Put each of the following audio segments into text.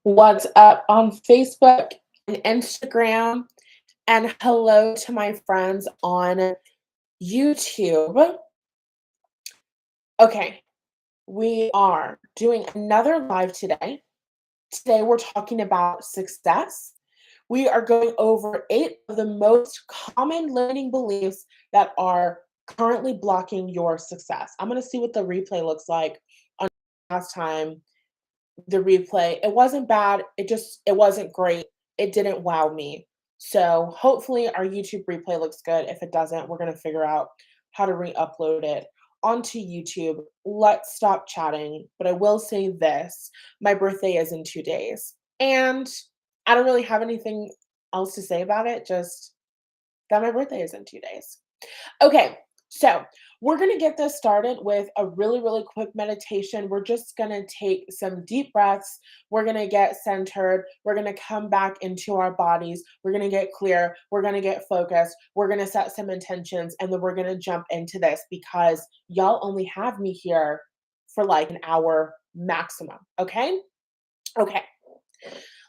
What's up on Facebook and Instagram, and hello to my friends on YouTube. Okay, we are doing another live today. Today we're talking about success. We are going over 8 of the most common limiting beliefs that are currently blocking your success. I'm going to see what the replay looks like on last time. The replay, it wasn't bad, it wasn't great, it didn't wow me. So hopefully our YouTube replay looks good. If it doesn't, we're going to figure out how to re-upload it onto YouTube. Let's stop chatting, but I will say this: my birthday is in 2 days, and I don't really have anything else to say about it, just that my birthday is in 2 days. Okay, so we're going to get this started with a really, really quick meditation. We're just going to take some deep breaths. We're going to get centered. We're going to come back into our bodies. We're going to get clear. We're going to get focused. We're going to set some intentions, and then we're going to jump into this because y'all only have me here for like an hour maximum. Okay? Okay.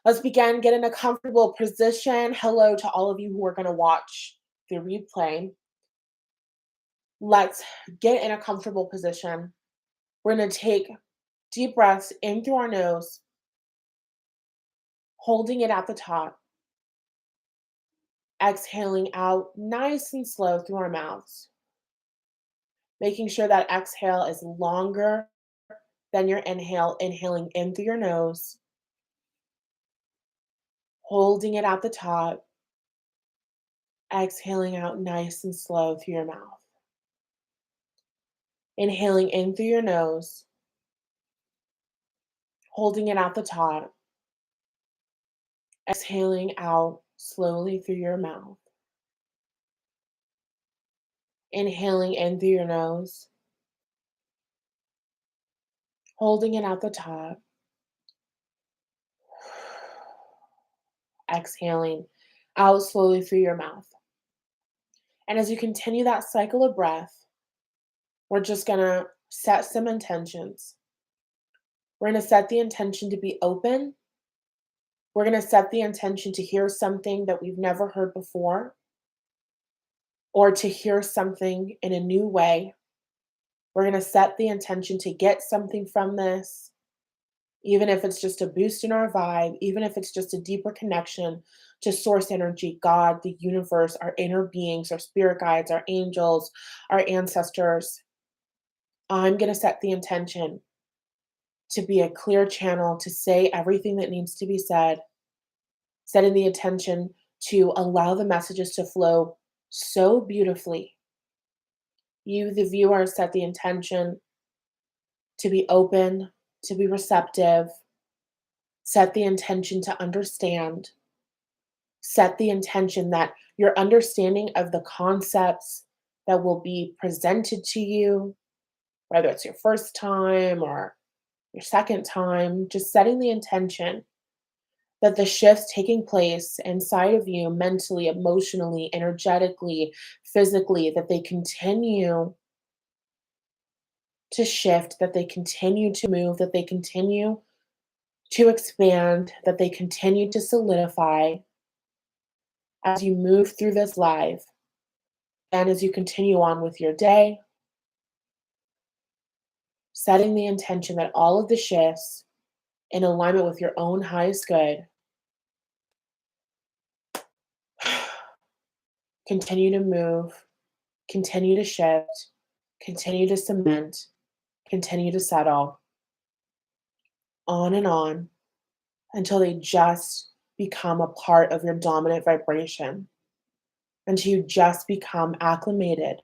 Let's begin. Get in a comfortable position. Hello to all of you who are going to watch the replay. Let's get in a comfortable position. We're going to take deep breaths in through our nose, holding it at the top, exhaling out nice and slow through our mouths, making sure that exhale is longer than your inhale, inhaling in through your nose, holding it at the top, exhaling out nice and slow through your mouth. Inhaling in through your nose, holding it at the top, exhaling out slowly through your mouth. Inhaling in through your nose, holding it at the top, exhaling out slowly through your mouth. And as you continue that cycle of breath, we're just going to set some intentions. We're going to set the intention to be open. We're going to set the intention to hear something that we've never heard before, or to hear something in a new way. We're going to set the intention to get something from this, even if it's just a boost in our vibe, even if it's just a deeper connection to source energy, God, the universe, our inner beings, our spirit guides, our angels, our ancestors. I'm going to set the intention to be a clear channel, to say everything that needs to be said, setting the intention to allow the messages to flow so beautifully. You, the viewer, set the intention to be open, to be receptive, set the intention to understand, set the intention that your understanding of the concepts that will be presented to you, whether it's your first time or your second time, just setting the intention that the shifts taking place inside of you mentally, emotionally, energetically, physically, that they continue to shift, that they continue to move, that they continue to expand, that they continue to solidify as you move through this live and as you continue on with your day, setting the intention that all of the shifts in alignment with your own highest good continue to move, continue to shift, continue to cement, continue to settle on and on until they just become a part of your dominant vibration, until you just become acclimated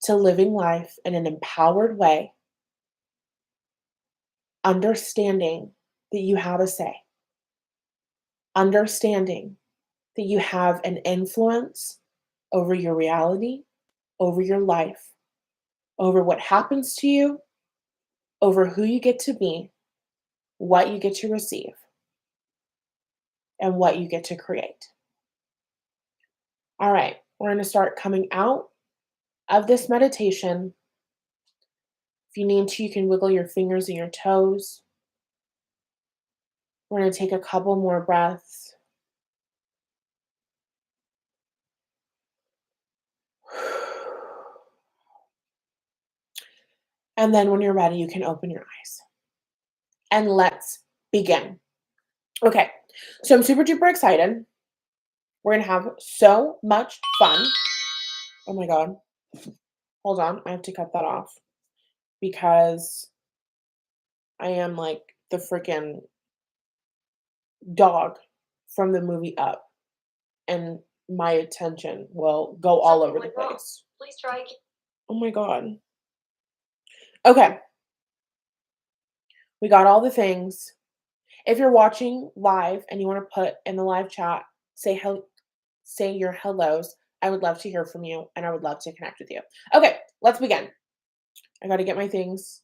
to living life in an empowered way, understanding that you have a say, understanding that you have an influence over your reality, over your life, over what happens to you, over who you get to be, what you get to receive, and what you get to create. All right, we're going to start coming out of this meditation. If you need to, you can wiggle your fingers and your toes. We're going to take a couple more breaths. And then when you're ready, you can open your eyes. And let's begin. Okay, so I'm super duper excited. We're going to have so much fun. Oh my God. Hold on. I have to cut that off because I am like the freaking dog from the movie Up, and my attention will go all over the place. Please try again. Oh my God. Okay, we got all the things. If you're watching live and you want to put in the live chat, say your hellos. I would love to hear from you and I would love to connect with you. Okay, let's begin. I got to get my things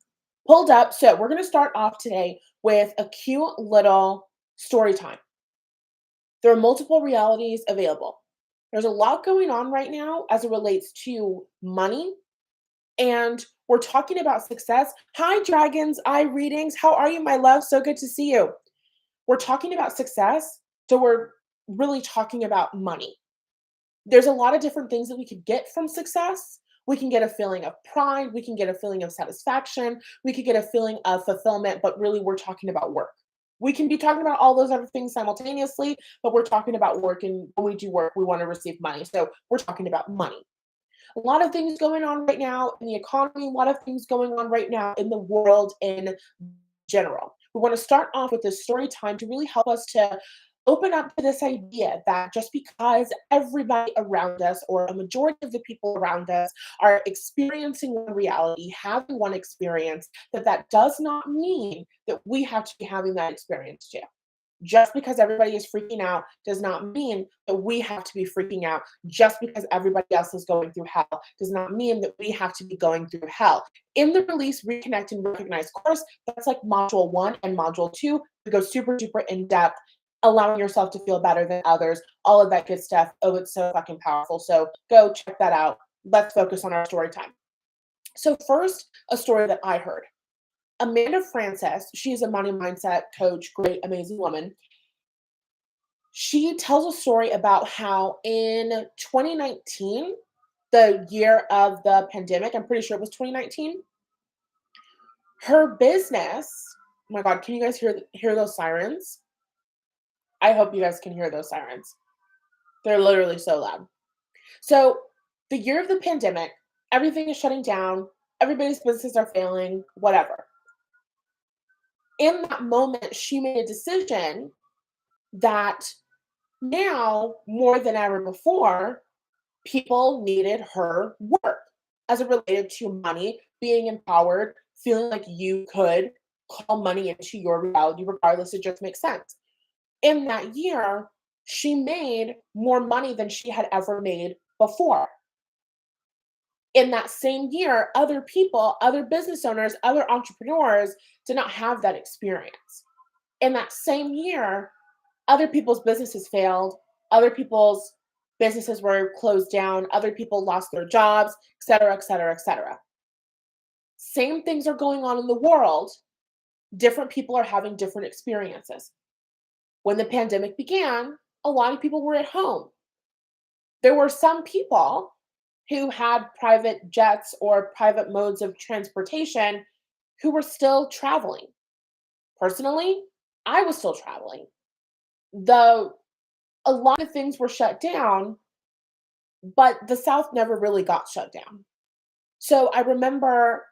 pulled up. So, we're going to start off today with a cute little story time. There are multiple realities available. There's a lot going on right now as it relates to money, and we're talking about success. Hi, Dragons Eye Readings. How are you, my love? So good to see you. We're talking about success, so we're really talking about money. There's a lot of different things that we could get from success. We can get a feeling of pride, we can get a feeling of satisfaction, we could get a feeling of fulfillment, but really we're talking about work. We can be talking about all those other things simultaneously, but we're talking about work, and when we do work, we want to receive money. So we're talking about money. A lot of things going on right now in the economy, a lot of things going on right now in the world in general. We want to start off with this story time to really help us to open up to this idea that just because everybody around us or a majority of the people around us are experiencing one reality, having one experience, that does not mean that we have to be having that experience too. Just because everybody is freaking out does not mean that we have to be freaking out. Just because everybody else is going through hell does not mean that we have to be going through hell. In the Release, Reconnect, and Recognize course, that's like module 1 and module 2. We go super duper in depth, allowing yourself to feel better than others, all of that good stuff. Oh, it's so fucking powerful. So go check that out. Let's focus on our story time. So first, a story that I heard. Amanda Frances, she's a money mindset coach, great, amazing woman. She tells a story about how in 2019, the year of the pandemic, I'm pretty sure it was 2019, her business, oh my God, can you guys hear those sirens? I hope you guys can hear those sirens. They're literally so loud. So, the year of the pandemic, everything is shutting down, everybody's businesses are failing, whatever. In that moment, she made a decision that now, more than ever before, people needed her work as it related to money, being empowered, feeling like you could call money into your reality regardless. It just makes sense. In that year, she made more money than she had ever made before. In that same year, other people, other business owners, other entrepreneurs did not have that experience. In that same year, other people's businesses failed, other people's businesses were closed down, other people lost their jobs, et cetera, et cetera, et cetera. Same things are going on in the world. Different people are having different experiences. When the pandemic began, a lot of people were at home. There were some people who had private jets or private modes of transportation who were still traveling. Personally, I was still traveling. Though a lot of things were shut down, but the South never really got shut down. So I remember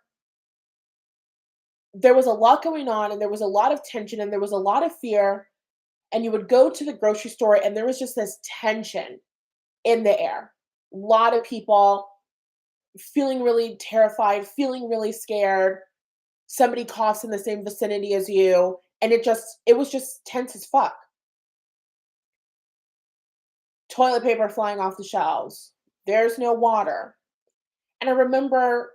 there was a lot going on and there was a lot of tension and there was a lot of fear. And you would go to the grocery store and there was just this tension in the air. A lot of people feeling really terrified, feeling really scared. Somebody coughs in the same vicinity as you. And it was just tense as fuck. Toilet paper flying off the shelves. There's no water. And I remember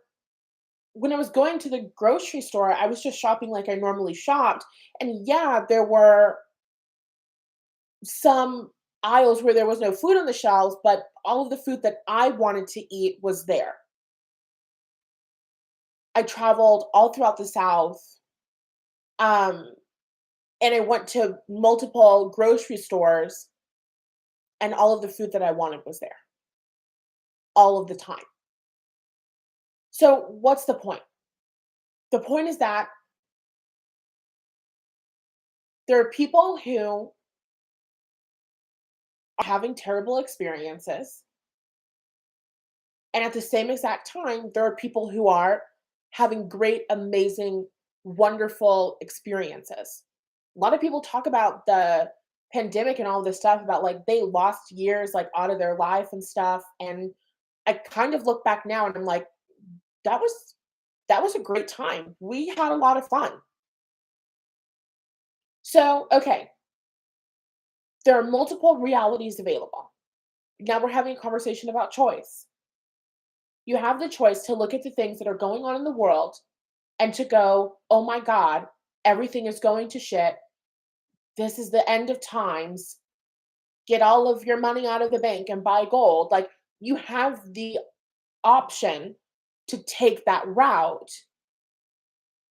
when I was going to the grocery store, I was just shopping like I normally shopped. And yeah, there were some aisles where there was no food on the shelves, but all of the food that I wanted to eat was there. I traveled all throughout the South. Um, and I went to multiple grocery stores, and all of the food that I wanted was there all of the time. So, what's the point? The point is that there are people who are having terrible experiences, and at the same exact time, there are people who are having great, amazing, wonderful experiences. A lot of people talk about the pandemic and all this stuff about like they lost years like out of their life and stuff. And I kind of look back now and I'm like, that was that was a great time. We had a lot of fun. So, okay, there are multiple realities available. Now we're having a conversation about choice. You have the choice to look at the things that are going on in the world and to go, "Oh my god, everything is going to shit. This is the end of times. Get all of your money out of the bank and buy gold." Like, you have the option to take that route.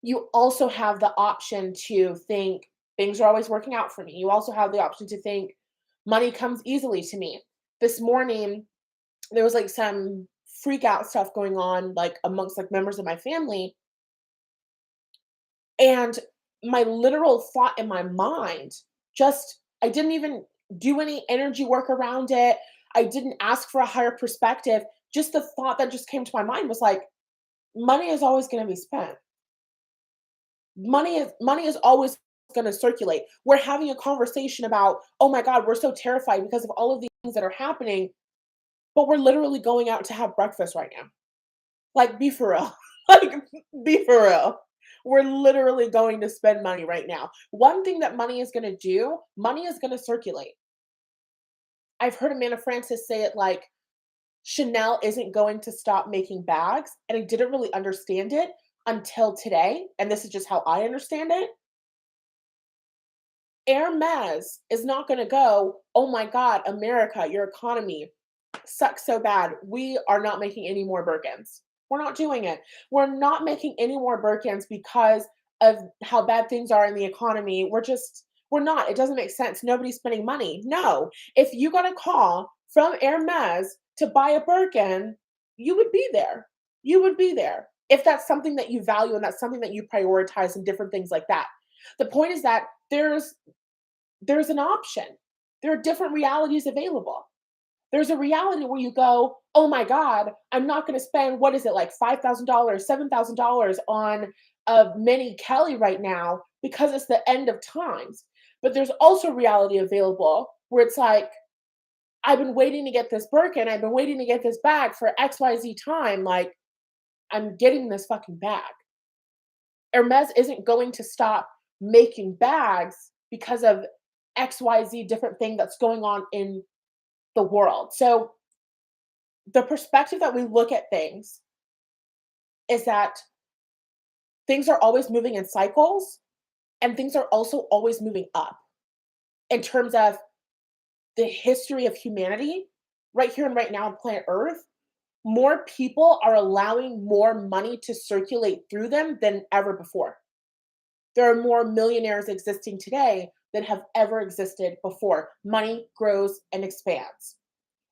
You also have the option to think things are always working out for me. You also have the option to think money comes easily to me. This morning, there was like some freak out stuff going on like amongst like members of my family, and my literal thought in my mind, just I didn't even do any energy work around it. I didn't ask for a higher perspective. Just the thought that just came to my mind was like, money is always going to be spent. Money is always going to circulate. We're having a conversation about, oh my god, we're so terrified because of all of these things that are happening, but we're literally going out to have breakfast right now. Like, be for real. Like, be for real. We're literally going to spend money right now. One thing that money is going to do, money is going to circulate. I've heard Amanda Francis say it like, Chanel isn't going to stop making bags. And I didn't really understand it until today. And this is just how I understand it. Hermes is not going to go, oh my God, America, your economy sucks so bad. We are not making any more Birkins. We're not doing it. We're not making any more Birkins because of how bad things are in the economy. We're not. It doesn't make sense. Nobody's spending money. No. If you got a call from Hermes to buy a Birkin, you would be there. You would be there. If that's something that you value and that's something that you prioritize and different things like that. The point is that there's an option. There are different realities available. There's a reality where you go, "Oh my god, I'm not gonna spend, what is it, like $5,000, $7,000 on a mini Kelly right now because it's the end of times." But there's also reality available where it's like, "I've been waiting to get this Birkin, I've been waiting to get this bag for XYZ time, like, I'm getting this fucking bag." Hermes isn't going to stop making bags because of XYZ different thing that's going on in the world. So the perspective that we look at things is that things are always moving in cycles and things are also always moving up in terms of the history of humanity right here and right now on planet Earth. More people are allowing more money to circulate through them than ever before. There are more millionaires existing today than have ever existed before. Money grows and expands.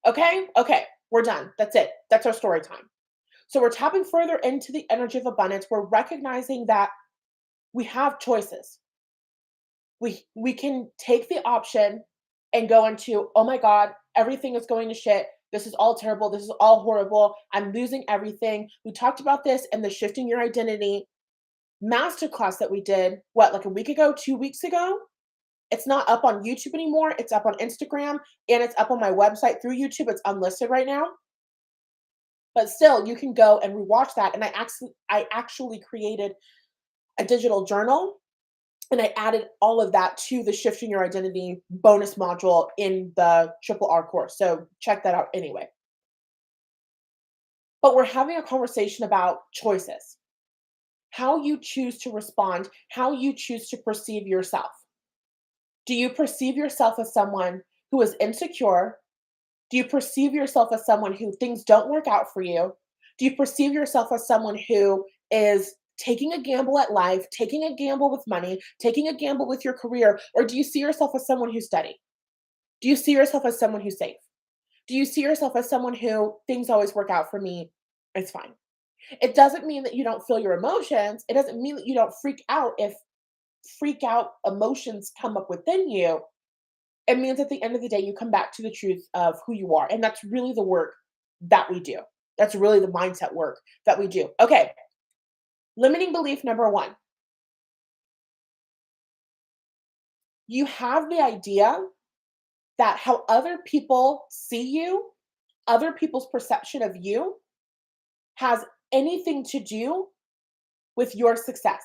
Okay? Okay, we're done. That's it. That's our story time. So we're tapping further into the energy of abundance. We're recognizing that we have choices. We can take the option and go into, oh my God, everything is going to shit. This is all terrible. This is all horrible. I'm losing everything. We talked about this in the Shifting Your Identity masterclass that we did, what, like a week ago, 2 weeks ago? It's not up on YouTube anymore. It's up on Instagram and it's up on my website through YouTube. It's unlisted right now. But still, you can go and rewatch that. And I actually created a digital journal and I added all of that to the Shifting Your Identity bonus module in the Triple R course. So check that out anyway. But we're having a conversation about choices, how you choose to respond, how you choose to perceive yourself. Do you perceive yourself as someone who is insecure? Do you perceive yourself as someone who things don't work out for you? Do you perceive yourself as someone who is taking a gamble at life, taking a gamble with money, taking a gamble with your career? Or do you see yourself as someone who's steady? Do you see yourself as someone who's safe? Do you see yourself as someone who things always work out for me? It's fine. It doesn't mean that you don't feel your emotions. It doesn't mean that you don't freak out if freak out emotions come up within you. It means at the end of the day, you come back to the truth of who you are. And that's really the work that we do. That's really the mindset work that we do. Okay, limiting belief number one. You have the idea that how other people see you, other people's perception of you, has anything to do with your success.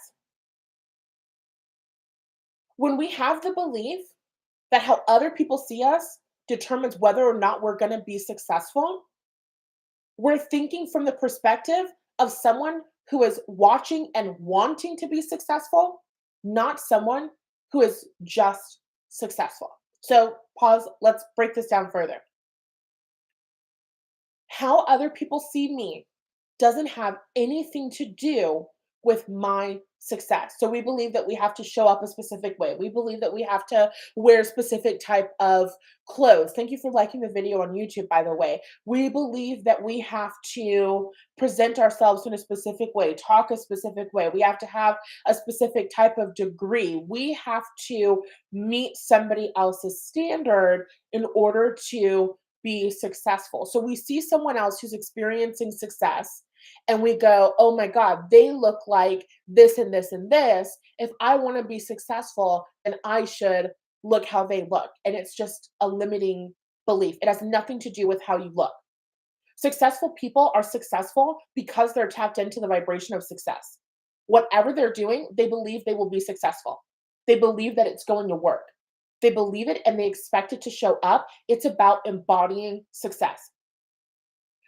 When we have the belief that how other people see us determines whether or not we're going to be successful, we're thinking from the perspective of someone who is watching and wanting to be successful, not someone who is just successful. So, pause, let's break this down further. How other people see me doesn't have anything to do with my success. So we believe that we have to show up a specific way. We believe that we have to wear a specific type of clothes. Thank you for liking the video on YouTube, by the way. We believe that we have to present ourselves in a specific way, talk a specific way. We have to have a specific type of degree. We have to meet somebody else's standard in order to be successful. So we see someone else who's experiencing success and we go, oh my God, they look like this and this and this. If I want to be successful, then I should look how they look. And it's just a limiting belief. It has nothing to do with how you look. Successful people are successful because they're tapped into the vibration of success. Whatever they're doing, they believe they will be successful. They believe that it's going to work. They believe it and they expect it to show up. It's about embodying success.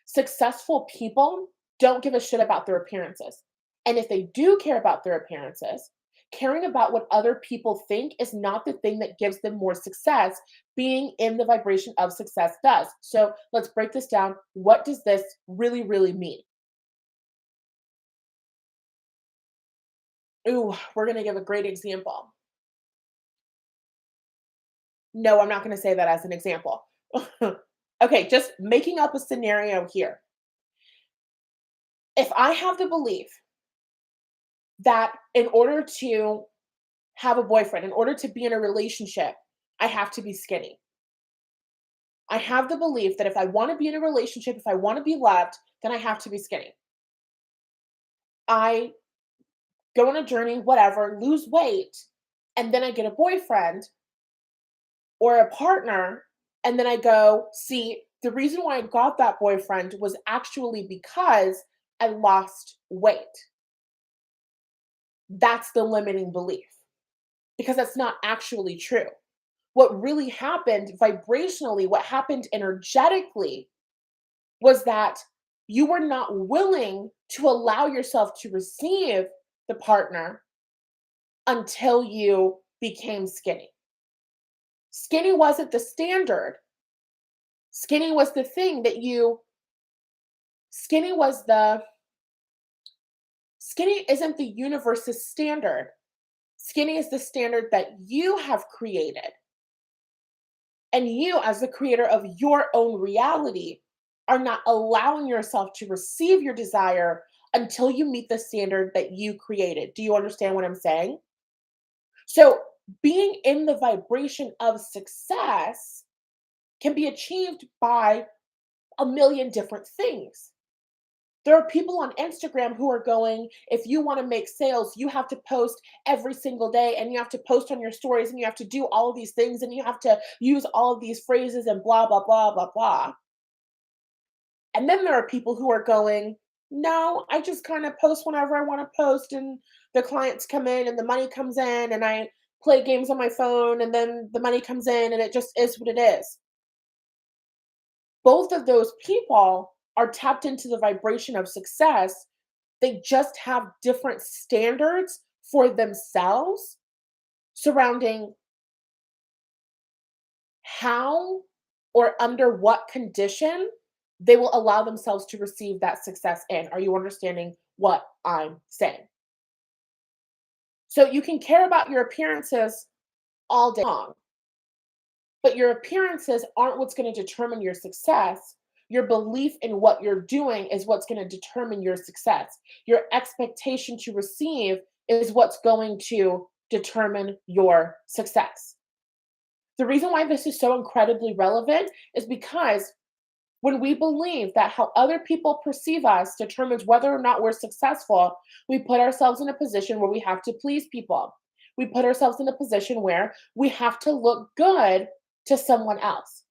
Successful people don't give a shit about their appearances. And if they do care about their appearances, caring about what other people think is not the thing that gives them more success. Being in the vibration of success does. So let's break this down. What does this really, really mean? Ooh, we're going to give a great example. No, I'm not going to say that as an example. Okay, just making up a scenario here. If I have the belief that in order to have a boyfriend, in order to be in a relationship, I have to be skinny. I have the belief that if I want to be in a relationship, if I want to be loved, then I have to be skinny. I go on a journey, whatever, lose weight, and then I get a boyfriend or a partner, and then I go, see, the reason why I got that boyfriend was actually because I lost weight. That's the limiting belief because that's not actually true. What really happened vibrationally, what happened energetically was that you were not willing to allow yourself to receive the partner until you became skinny. Skinny wasn't the standard. Skinny was the thing that you, skinny was the, skinny isn't the universe's standard. Skinny is the standard that you have created. And you, as the creator of your own reality, are not allowing yourself to receive your desire until you meet the standard that you created. Do you understand what I'm saying? So, being in the vibration of success can be achieved by a million different things. There are people on Instagram who are going, if you want to make sales, you have to post every single day and you have to post on your stories and you have to do all of these things and you have to use all of these phrases and blah, blah, blah, blah, blah. And then there are people who are going, no, I just kind of post whenever I want to post and the clients come in and the money comes in and I play games on my phone and then the money comes in and it just is what it is. Both of those people are tapped into the vibration of success. They just have different standards for themselves surrounding how or under what condition they will allow themselves to receive that success in. Are you understanding what I'm saying? So you can care about your appearances all day long, but your appearances aren't what's going to determine your success. Your belief in what you're doing is what's going to determine your success. Your expectation to receive is what's going to determine your success. The reason why this is so incredibly relevant is because when we believe that how other people perceive us determines whether or not we're successful, we put ourselves in a position where we have to please people. We put ourselves in a position where we have to look good to someone else.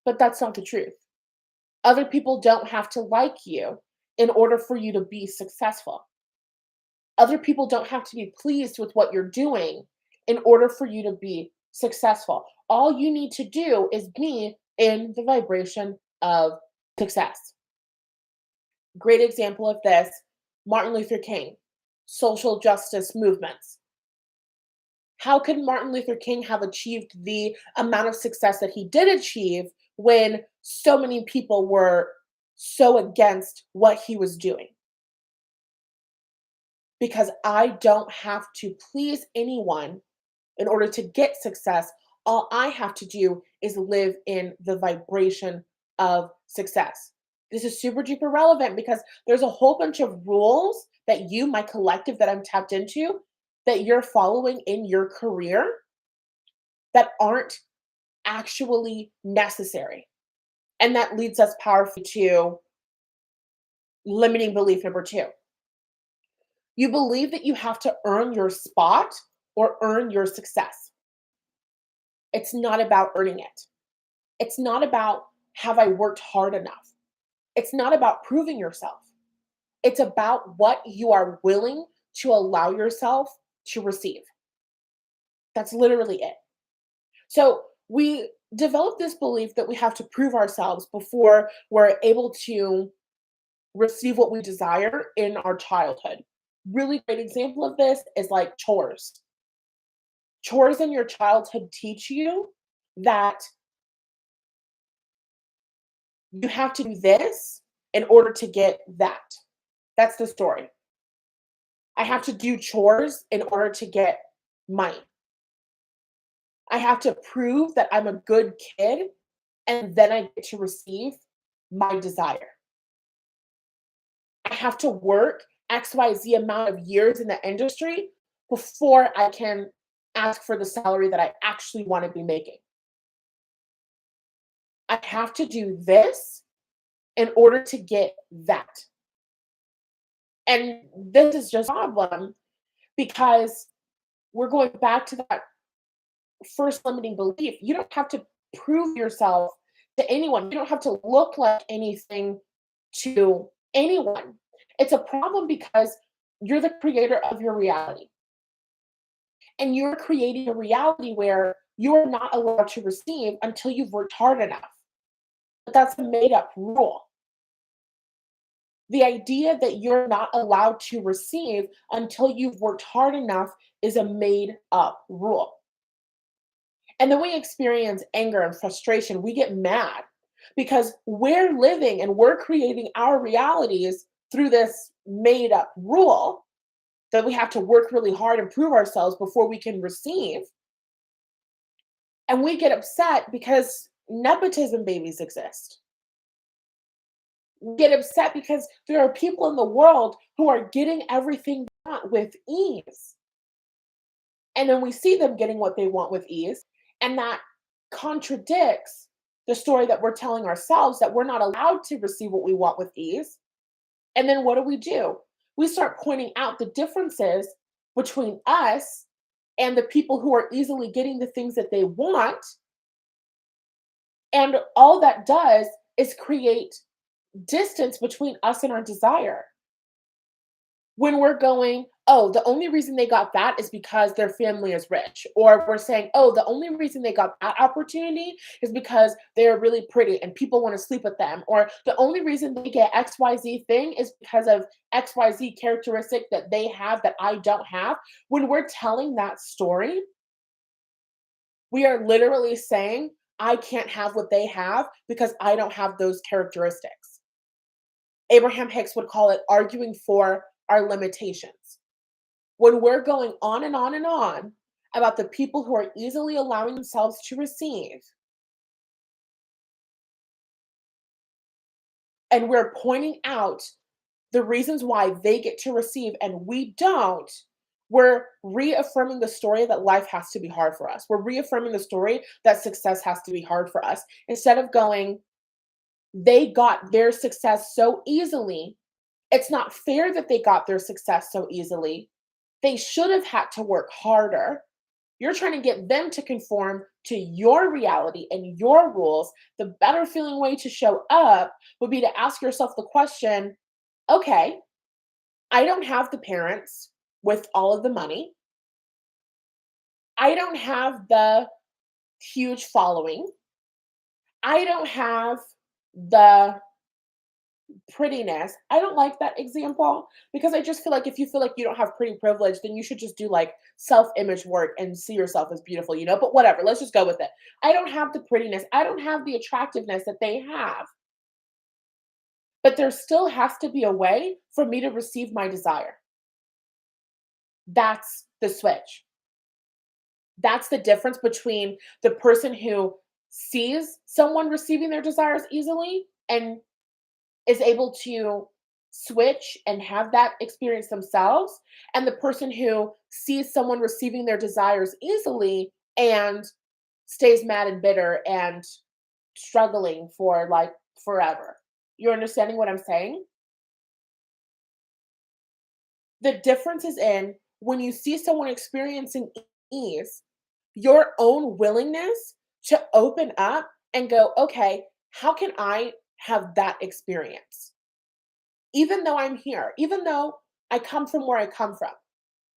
But that's not the truth. Other people don't have to like you in order for you to be successful. Other people don't have to be pleased with what you're doing in order for you to be successful. All you need to do is be in the vibration of success. Great example of this, Martin Luther King, social justice movements. How could Martin Luther King have achieved the amount of success that he did achieve when so many people were so against what he was doing? Because I don't have to please anyone in order to get success. All I have to do is live in the vibration of success. This is super duper relevant because there's a whole bunch of rules that you, my collective that I'm tapped into, that you're following in your career that aren't actually necessary. And that leads us powerfully to limiting belief number two. You believe that you have to earn your spot or earn your success. It's not about earning it. It's not about have I worked hard enough. It's not about proving yourself. It's about what you are willing to allow yourself to receive. That's literally it. So we develop this belief that we have to prove ourselves before we're able to receive what we desire in our childhood. Really great example of this is like chores. Chores in your childhood teach you that you have to do this in order to get that. That's the story. I have to do chores in order to get money. I have to prove that I'm a good kid and then I get to receive my desire. I have to work XYZ amount of years in the industry before I can ask for the salary that I actually want to be making. I have to do this in order to get that. And this is just a problem because we're going back to that first limiting belief. You don't have to prove yourself to anyone. You don't have to look like anything to anyone. It's a problem because you're the creator of your reality. And you're creating a reality where you are not allowed to receive until you've worked hard enough. But that's a made up rule. The idea that you're not allowed to receive until you've worked hard enough is a made up rule. And then we experience anger and frustration. We get mad because we're living and we're creating our realities through this made up rule that we have to work really hard and prove ourselves before we can receive. And we get upset because nepotism babies exist. We get upset because there are people in the world who are getting everything they want with ease. And then we see them getting what they want with ease. And that contradicts the story that we're telling ourselves that we're not allowed to receive what we want with ease. And then what do? We start pointing out the differences between us and the people who are easily getting the things that they want. And all that does is create distance between us and our desire. When we're going, oh, the only reason they got that is because their family is rich. Or we're saying, oh, the only reason they got that opportunity is because they're really pretty and people want to sleep with them. Or the only reason they get XYZ thing is because of XYZ characteristic that they have that I don't have. When we're telling that story, we are literally saying, I can't have what they have because I don't have those characteristics. Abraham Hicks would call it arguing for our limitations. when we're going on and on and on about the people who are easily allowing themselves to receive, and we're pointing out the reasons why they get to receive and we don't, we're reaffirming the story that life has to be hard for us. We're reaffirming the story that success has to be hard for us. Instead of going, they got their success so easily. It's not fair that they got their success so easily. They should have had to work harder. You're trying to get them to conform to your reality and your rules. The better feeling way to show up would be to ask yourself the question, okay, I don't have the parents with all of the money. I don't have the huge following. I don't have the prettiness. I don't like that example because I just feel like if you feel like you don't have pretty privilege, then you should just do like self-image work and see yourself as beautiful, But whatever, let's just go with it. I don't have the prettiness. I don't have the attractiveness that they have. But there still has to be a way for me to receive my desire. That's the switch. That's the difference between the person who sees someone receiving their desires easily and is able to switch and have that experience themselves, and the person who sees someone receiving their desires easily and stays mad and bitter and struggling for like forever. You're understanding what I'm saying? The difference is in when you see someone experiencing ease, your own willingness to open up and go, okay, how can I have that experience? Even though I'm here, even though I come from where I come from,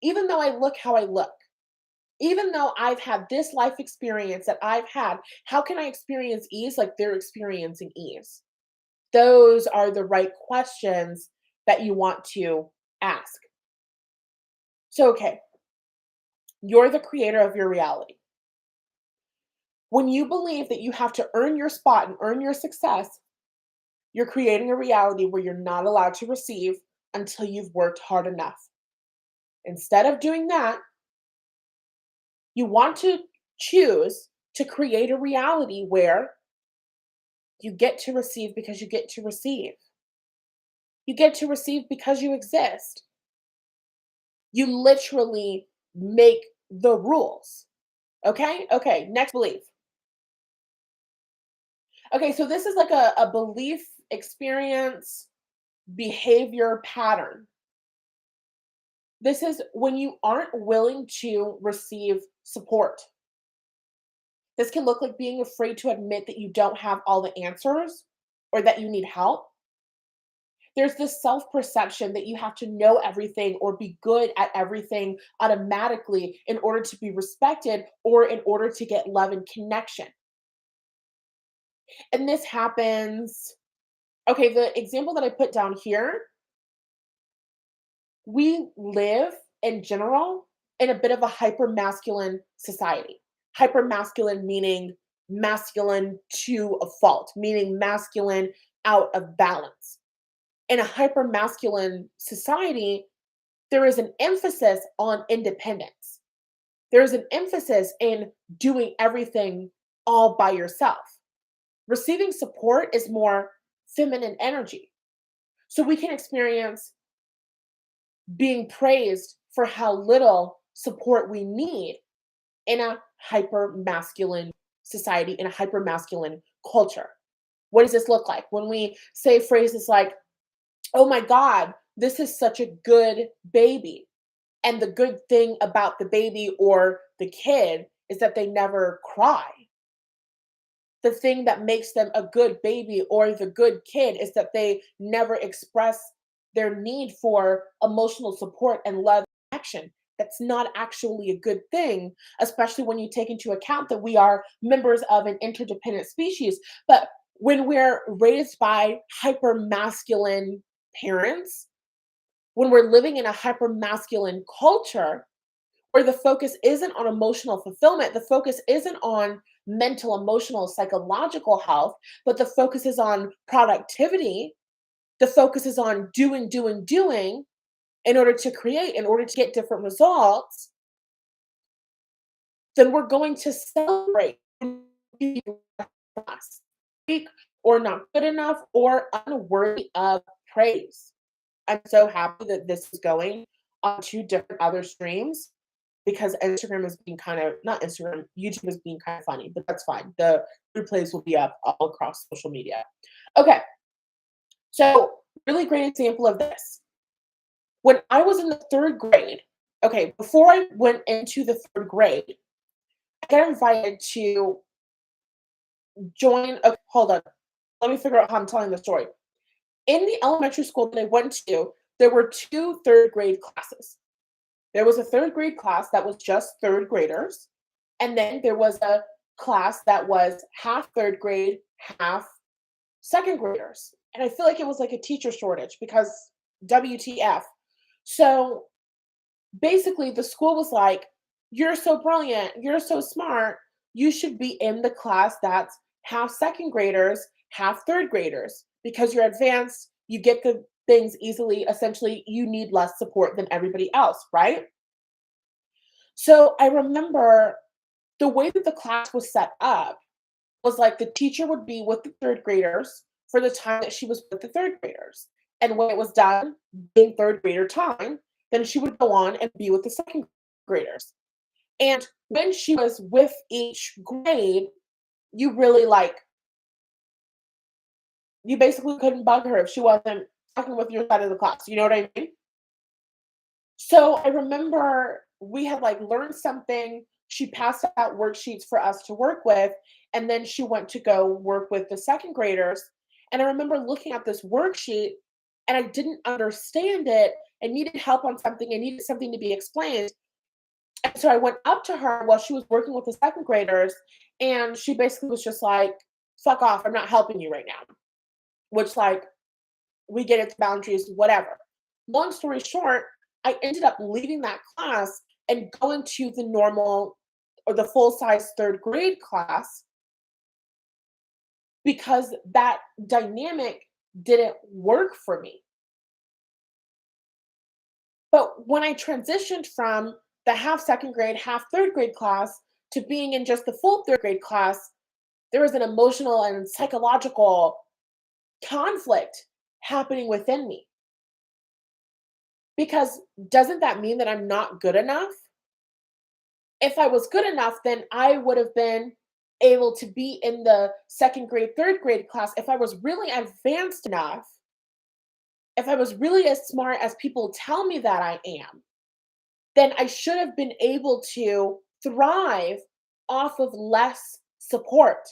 even though I look how I look, even though I've had this life experience that I've had, how can I experience ease like they're experiencing ease? Those are the right questions that you want to ask. So, okay, you're the creator of your reality. When you believe that you have to earn your spot and earn your success, you're creating a reality where you're not allowed to receive until you've worked hard enough. Instead of doing that, you want to choose to create a reality where you get to receive because you get to receive. You get to receive because you exist. You literally make the rules. Okay? Okay, next belief. Okay, so this is like a belief experience behavior pattern. This is when you aren't willing to receive support. This can look like being afraid to admit that you don't have all the answers or that you need help. There's this self perception that you have to know everything or be good at everything automatically in order to be respected or in order to get love and connection. And this happens. Okay, the example that I put down here, we live in general in a bit of a hyper masculine society. Hyper masculine meaning masculine to a fault, meaning masculine out of balance. In a hyper masculine society, there is an emphasis on independence. There is an emphasis in doing everything all by yourself. Receiving support is more feminine energy. So we can experience being praised for how little support we need in a hyper masculine society, in a hyper masculine culture. What does this look like? When we say phrases like, oh my God, this is such a good baby. And the good thing about the baby or the kid is that they never cry. The thing that makes them a good baby or the good kid is that they never express their need for emotional support and love and connection. That's not actually a good thing, especially when you take into account that we are members of an interdependent species. But when we're raised by hyper masculine parents, when we're living in a hyper masculine culture, where the focus isn't on emotional fulfillment, the focus isn't on mental, emotional, psychological health, but the focus is on productivity, the focus is on doing, doing, doing. in order to create, in order to get different results, then we're going to celebrate people us weak or not good enough or unworthy of praise. I'm so happy that this is going on two different other streams because Instagram is being kind of not Instagram, YouTube is being kind of funny, but that's fine. The replays will be up all across social media. Okay, so really great example of this. When I was in the third grade, okay, before I went into the third grade, I got invited to join. Okay, hold on. Let me figure out how I'm telling the story. In the elementary school that I went to, there were two third grade classes. There was a third grade class that was just third graders, and then there was a class that was half third grade, half second graders. And I feel like it was like a teacher shortage because WTF. So basically, the school was like, "You're so brilliant, you're so smart, you should be in the class that's half second graders, half third graders because you're advanced, you get the things easily. Essentially, you need less support than everybody else, right?" So I remember the way that the class was set up was like the teacher would be with the third graders for the time that she was with the third graders. And when it was done being third grader time, then she would go on and be with the second graders. And when she was with each grade, you really like, you basically couldn't bug her if she wasn't talking with your side of the class. You know what I mean? So I remember we had like learned something. She passed out worksheets for us to work with, and then she went to go work with the second graders. And I remember looking at this worksheet and I didn't understand it. I needed help on something. I needed something to be explained. And so I went up to her while she was working with the second graders, and she basically was just like, "Fuck off, I'm not helping you right now." Which, like, we get its boundaries, whatever. Long story short, I ended up leaving that class and going to the normal or the full size third grade class because that dynamic didn't work for me. But when I transitioned from the half second grade, half third grade class to being in just the full third grade class, there was an emotional and psychological conflict happening within me. Because doesn't that mean that I'm not good enough? If I was good enough, then I would have been able to be in the second grade, third grade class. If I was really advanced enough, if I was really as smart as people tell me that I am, then I should have been able to thrive off of less support.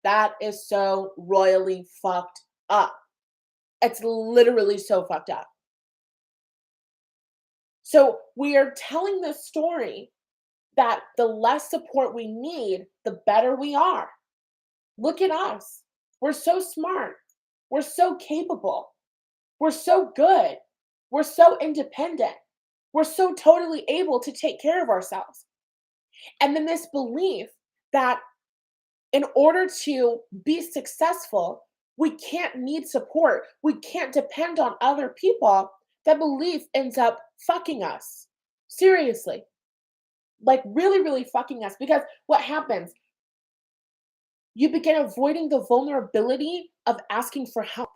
That is so royally fucked up. It's literally so fucked up. So we are telling this story that the less support we need, the better we are. Look at us. We're so smart. We're so capable. We're so good. We're so independent. We're so totally able to take care of ourselves. And then this belief that in order to be successful, we can't need support. We can't depend on other people. That belief ends up fucking us. Seriously. Like really, really fucking us. Because what happens? You begin avoiding the vulnerability of asking for help.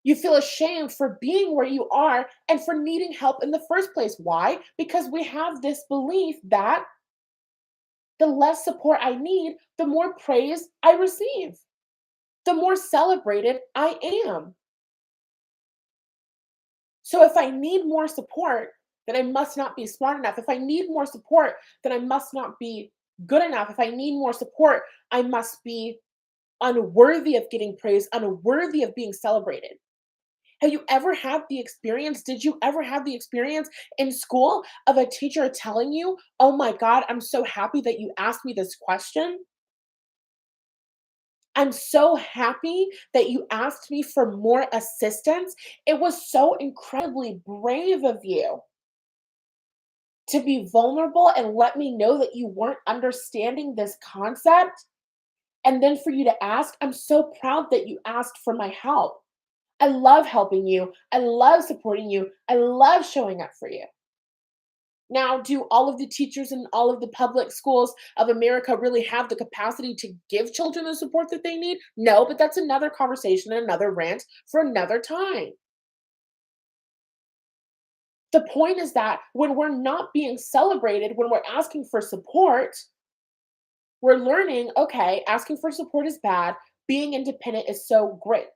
You feel ashamed for being where you are and for needing help in the first place. Why? Because we have this belief that the less support I need, the more praise I receive, the more celebrated I am. So if I need more support, then I must not be smart enough. If I need more support, then I must not be good enough. If I need more support, I must be unworthy of getting praise, unworthy of being celebrated. Have you ever had the experience? Did you ever have the experience in school of a teacher telling you, "Oh my God, I'm so happy that you asked me this question. I'm so happy that you asked me for more assistance. It was so incredibly brave of you to be vulnerable and let me know that you weren't understanding this concept. And then for you to ask, I'm so proud that you asked for my help. I love helping you. I love supporting you. I love showing up for you. Now, do all of the teachers in all of the public schools of America really have the capacity to give children the support that they need? No, but that's another conversation and another rant for another time. The point is that when we're not being celebrated, when we're asking for support, we're learning, okay, asking for support is bad, being independent is so great.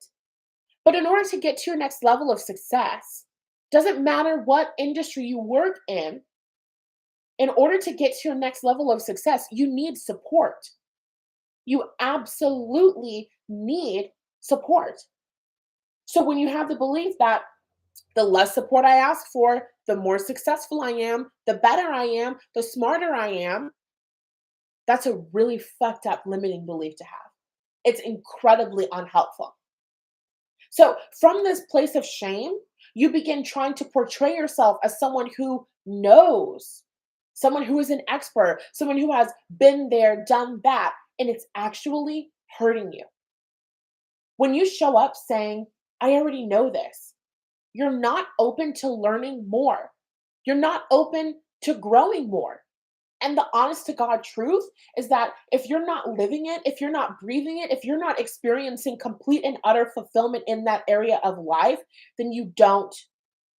But in order to get to your next level of success, doesn't matter what industry you work in order to get to your next level of success, you need support. You absolutely need support. So when you have the belief that the less support I ask for, the more successful I am, the better I am, the smarter I am, that's a really fucked up limiting belief to have. It's incredibly unhelpful. So, from this place of shame, you begin trying to portray yourself as someone who knows, someone who is an expert, someone who has been there, done that, and it's actually hurting you. When you show up saying, I already know this, you're not open to learning more. You're not open to growing more. And the honest to God truth is that if you're not living it, if you're not breathing it, if you're not experiencing complete and utter fulfillment in that area of life, then you don't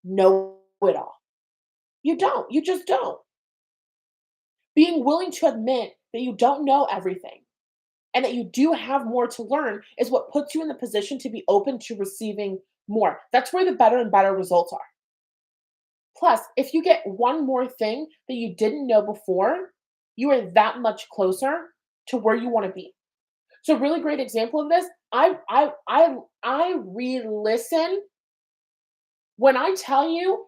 know it all. You don't. You just don't. Being willing to admit that you don't know everything and that you do have more to learn is what puts you in the position to be open to receiving more. That's where the better and better results are. Plus, if you get one more thing that you didn't know before, you are that much closer to where you want to be. So, a really great example of this, I re-listen when I tell you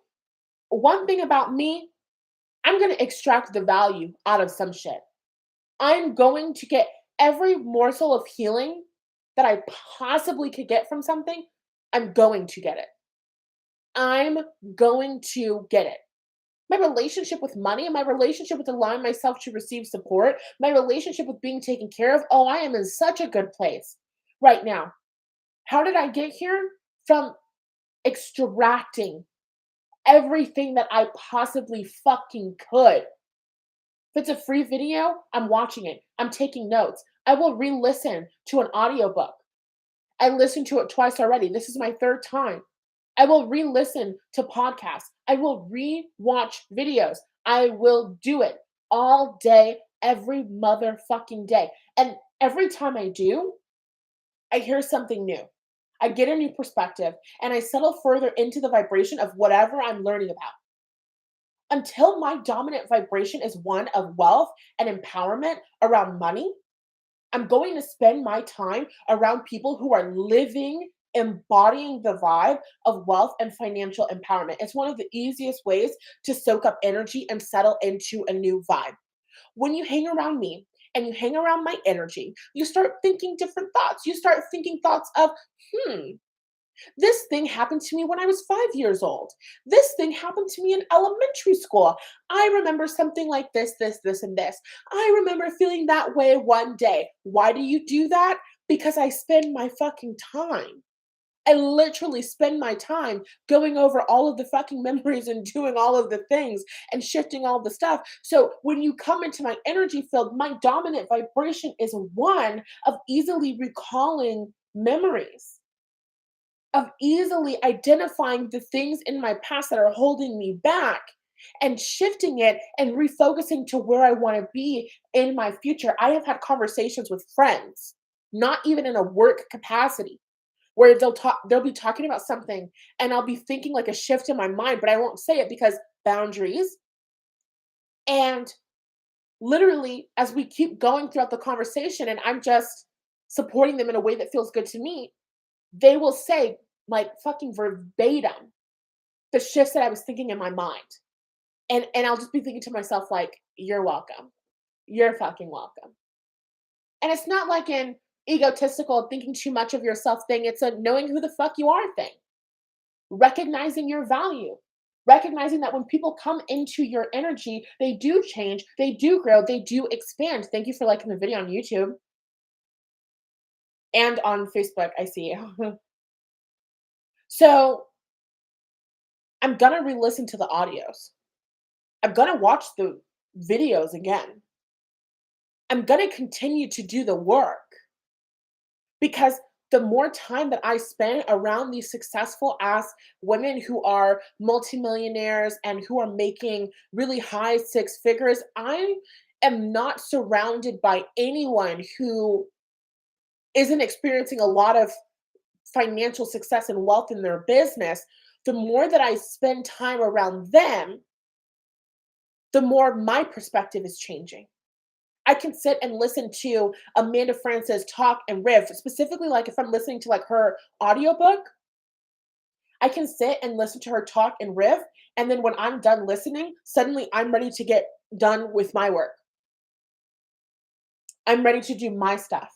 one thing about me, I'm going to extract the value out of some shit. I'm going to get every morsel of healing that I possibly could get from something. I'm going to get it. I'm going to get it. My relationship with money, my relationship with allowing myself to receive support, my relationship with being taken care of. Oh, I am in such a good place right now. How did I get here? From extracting everything that I possibly fucking could. If it's a free video, I'm watching it. I'm taking notes. I will re-listen to an audiobook. I listened to it twice already. This is my third time. I will re-listen to podcasts. I will re-watch videos. I will do it all day, every motherfucking day. And every time I do, I hear something new. I get a new perspective and I settle further into the vibration of whatever I'm learning about. Until my dominant vibration is one of wealth and empowerment around money, I'm going to spend my time around people who are living, embodying the vibe of wealth and financial empowerment. It's one of the easiest ways to soak up energy and settle into a new vibe. When you hang around me and you hang around my energy, you start thinking different thoughts. You start thinking thoughts of, hmm, this thing happened to me when I was 5 years old. This thing happened to me in elementary school. I remember something like this, and this. I remember feeling that way one day. Why do you do that? Because I spend my fucking time. I literally spend my time going over all of the fucking memories and doing all of the things and shifting all the stuff. So when you come into my energy field, my dominant vibration is one of easily recalling memories, of easily identifying the things in my past that are holding me back and shifting it and refocusing to where I want to be in my future. I have had conversations with friends, not even in a work capacity, where they'll be talking about something and I'll be thinking like a shift in my mind, but I won't say it because boundaries. And literally, as we keep going throughout the conversation and I'm just supporting them in a way that feels good to me, they will say, like fucking verbatim, the shifts that I was thinking in my mind. And I'll just be thinking to myself, like, you're welcome. You're fucking welcome. And it's not like an egotistical thinking too much of yourself thing. It's a knowing who the fuck you are thing. Recognizing your value. Recognizing that when people come into your energy, they do change, they do grow, they do expand. Thank you for liking the video on YouTube and on Facebook. I see you. So I'm going to re listen to the audios. I'm going to watch the videos again. I'm going to continue to do the work because the more time that I spend around these successful ass women who are multimillionaires and who are making really high six figures, I am not surrounded by anyone who isn't experiencing a lot of financial success and wealth in their business. The more that I spend time around them, the more my perspective is changing. I can sit and listen to Amanda Frances talk and riff, specifically like if I'm listening to like her audiobook, I can sit and listen to her talk and riff, and then when I'm done listening, suddenly I'm ready to get done with my work. I'm ready to do my stuff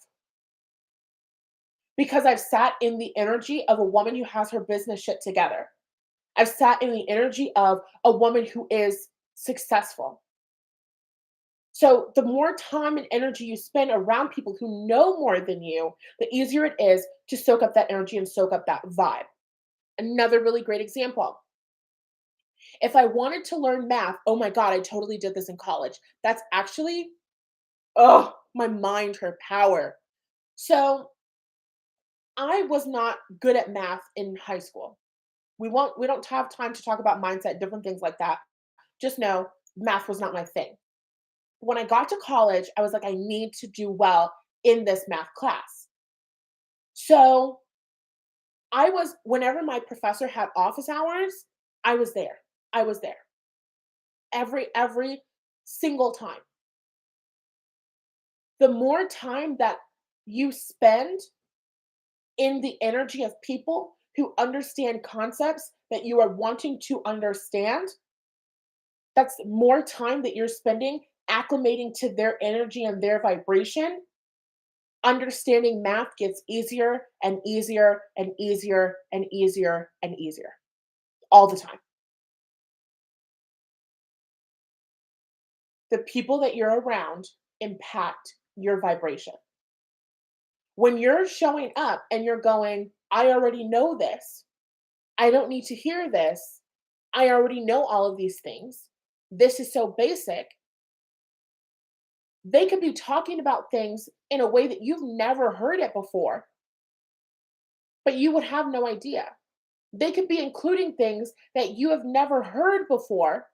because I've sat in the energy of a woman who has her business shit together. I've sat in the energy of a woman who is successful. So the more time and energy you spend around people who know more than you, the easier it is to soak up that energy and soak up that vibe. Another really great example. If I wanted to learn math, oh my God, I totally did this in college. That's actually, oh, my mind, her power. So I was not good at math in high school. We don't have time to talk about mindset, different things like that. Just know math was not my thing. When I got to college, I was like, I need to do well in this math class. So whenever my professor had office hours, I was there. I was there every single time. The more time that you spend in the energy of people who understand concepts that you are wanting to understand, that's more time that you're spending acclimating to their energy and their vibration. Understanding math gets easier and easier and easier and easier and easier all the time. The people that you're around impact your vibration. When you're showing up and you're going, I already know this. I don't need to hear this. I already know all of these things. This is so basic. They could be talking about things in a way that you've never heard it before, but you would have no idea. They could be including things that you have never heard before,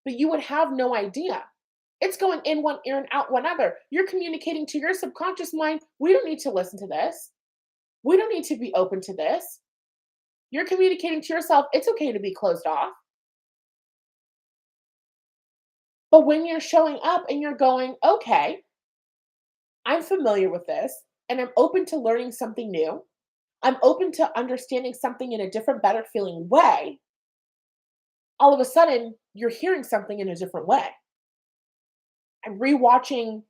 but you would have no idea. It's going in one ear and out one other. You're communicating to your subconscious mind, we don't need to listen to this. We don't need to be open to this. You're communicating to yourself, it's okay to be closed off. But when you're showing up and you're going, okay, I'm familiar with this and I'm open to learning something new. I'm open to understanding something in a different, better feeling way. All of a sudden, you're hearing something in a different way. I'm rewatching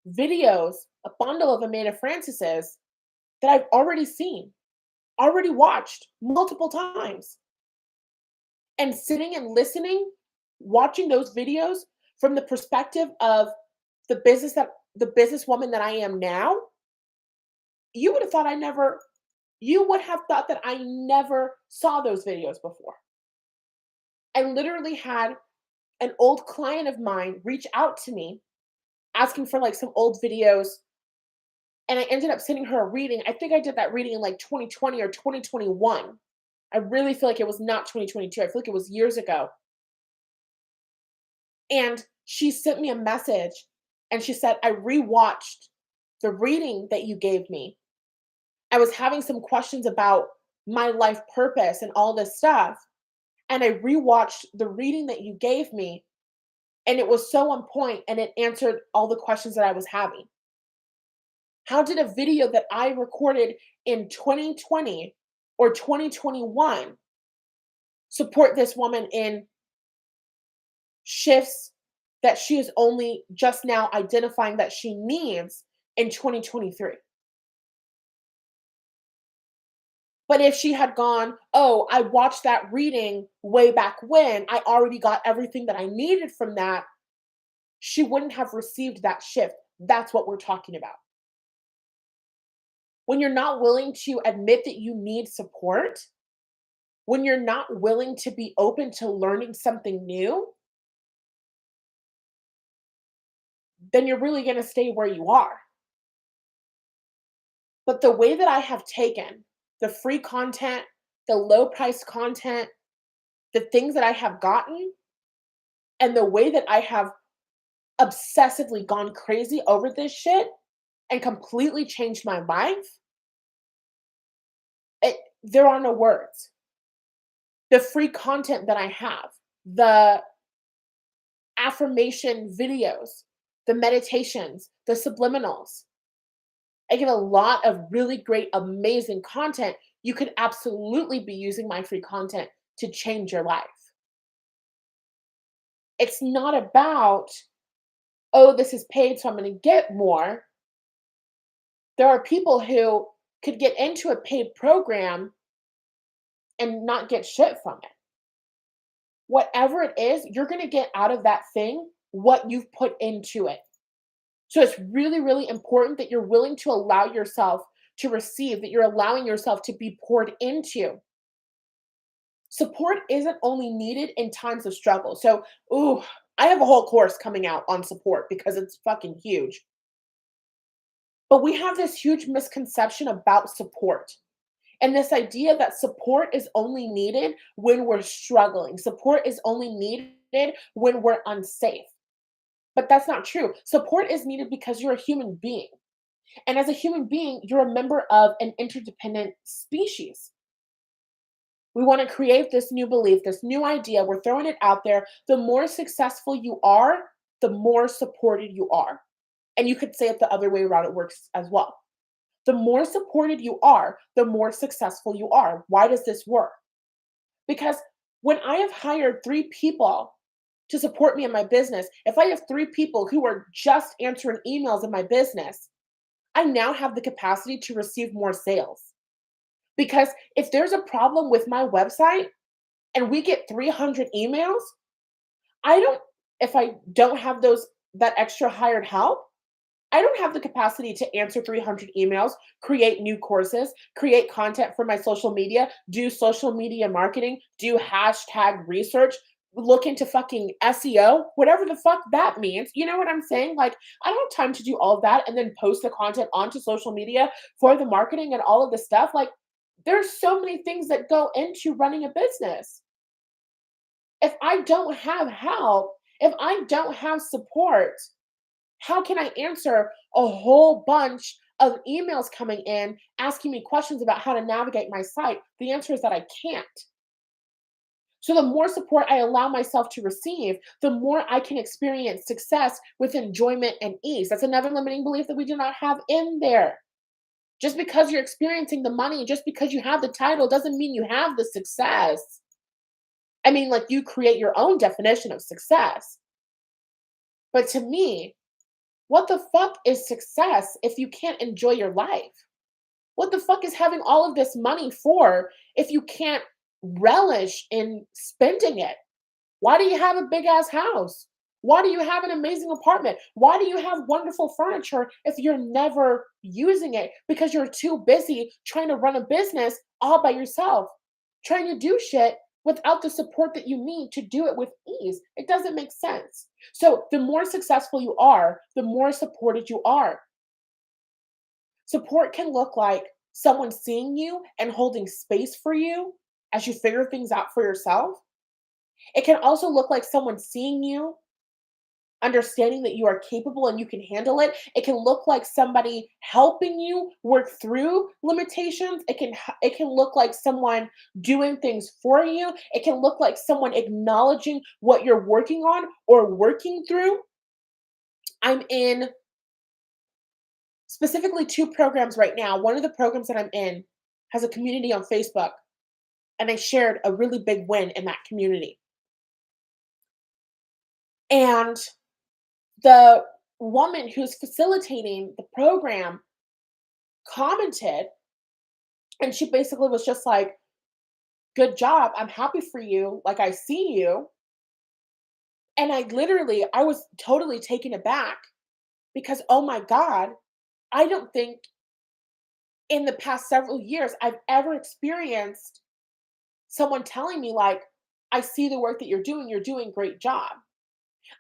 videos, a bundle of Amanda Frances's that I've already seen, already watched multiple times. And sitting and listening, watching those videos from the perspective of the businesswoman that I am now, you would have thought you would have thought that I never saw those videos before. I literally had an old client of mine reach out to me asking for like some old videos, and I ended up sending her a reading. I think I did that reading in like 2020 or 2021. I really feel like it was not 2022. I feel like it was years ago. And she sent me a message and she said, I rewatched the reading that you gave me. I was having some questions about my life purpose and all this stuff. And I rewatched the reading that you gave me, and it was so on point and it answered all the questions that I was having. How did a video that I recorded in 2020 or 2021 support this woman in shifts that she is only just now identifying that she needs in 2023? But if she had gone, oh, I watched that reading way back when, I already got everything that I needed from that, she wouldn't have received that shift. That's what we're talking about. When you're not willing to admit that you need support, When you're not willing to be open to learning something new, then you're really going to stay where you are. But the way that I have taken the free content, the low price content, the things that I have gotten, and the way that I have obsessively gone crazy over this shit and completely changed my life, there are no words. The free content that I have, the affirmation videos, the meditations, the subliminals. I give a lot of really great, amazing content. You could absolutely be using my free content to change your life. It's not about, oh, this is paid, so I'm going to get more. There are people who could get into a paid program and not get shit from it. Whatever it is, you're going to get out of that thing what you've put into it. So it's really, really important that you're willing to allow yourself to receive, that you're allowing yourself to be poured into. Support isn't only needed in times of struggle. So, ooh, I have a whole course coming out on support because it's fucking huge. But we have this huge misconception about support. And this idea that support is only needed when we're struggling. Support is only needed when we're unsafe. But that's not true. Support is needed because you're a human being. And as a human being, you're a member of an interdependent species. We want to create this new belief, this new idea. We're throwing it out there. The more successful you are, the more supported you are. And you could say it the other way around, it works as well. The more supported you are, the more successful you are. Why does this work? Because when I have hired 3 people to support me in my business, if I have 3 people who are just answering emails in my business, I now have the capacity to receive more sales. Because if there's a problem with my website and we get 300 emails, I don't, if I don't have that extra hired help, I don't have the capacity to answer 300 emails, create new courses, create content for my social media, do social media marketing, do hashtag research, look into fucking SEO, whatever the fuck that means. You know what I'm saying? Like, I don't have time to do all of that and then post the content onto social media for the marketing and all of the stuff. Like, there's so many things that go into running a business. If I don't have help, if I don't have support, how can I answer a whole bunch of emails coming in asking me questions about how to navigate my site? The answer is that I can't. So, the more support I allow myself to receive, the more I can experience success with enjoyment and ease. That's another limiting belief that we do not have in there. Just because you're experiencing the money, just because you have the title, doesn't mean you have the success. I mean, like, you create your own definition of success. But to me, what the fuck is success if you can't enjoy your life? What the fuck is having all of this money for if you can't relish in spending it? Why do you have a big ass house? Why do you have an amazing apartment? Why do you have wonderful furniture if you're never using it because you're too busy trying to run a business all by yourself, trying to do shit without the support that you need to do it with ease? It doesn't make sense. So, the more successful you are, the more supported you are. Support can look like someone seeing you and holding space for you as you figure things out for yourself. It can also look like someone seeing you, understanding that you are capable and you can handle it. It can look like somebody helping you work through limitations. It can look like someone doing things for you. It can look like someone acknowledging what you're working on or working through. I'm in specifically 2 programs right now. One of the programs that I'm in has a community on Facebook, and I shared a really big win in that community. And the woman who's facilitating the program commented, and she basically was just like, "Good job. I'm happy for you. Like, I see you." And I was totally taken aback because, oh my God, I don't think in the past several years I've ever experienced someone telling me, like, I see the work that you're doing a great job.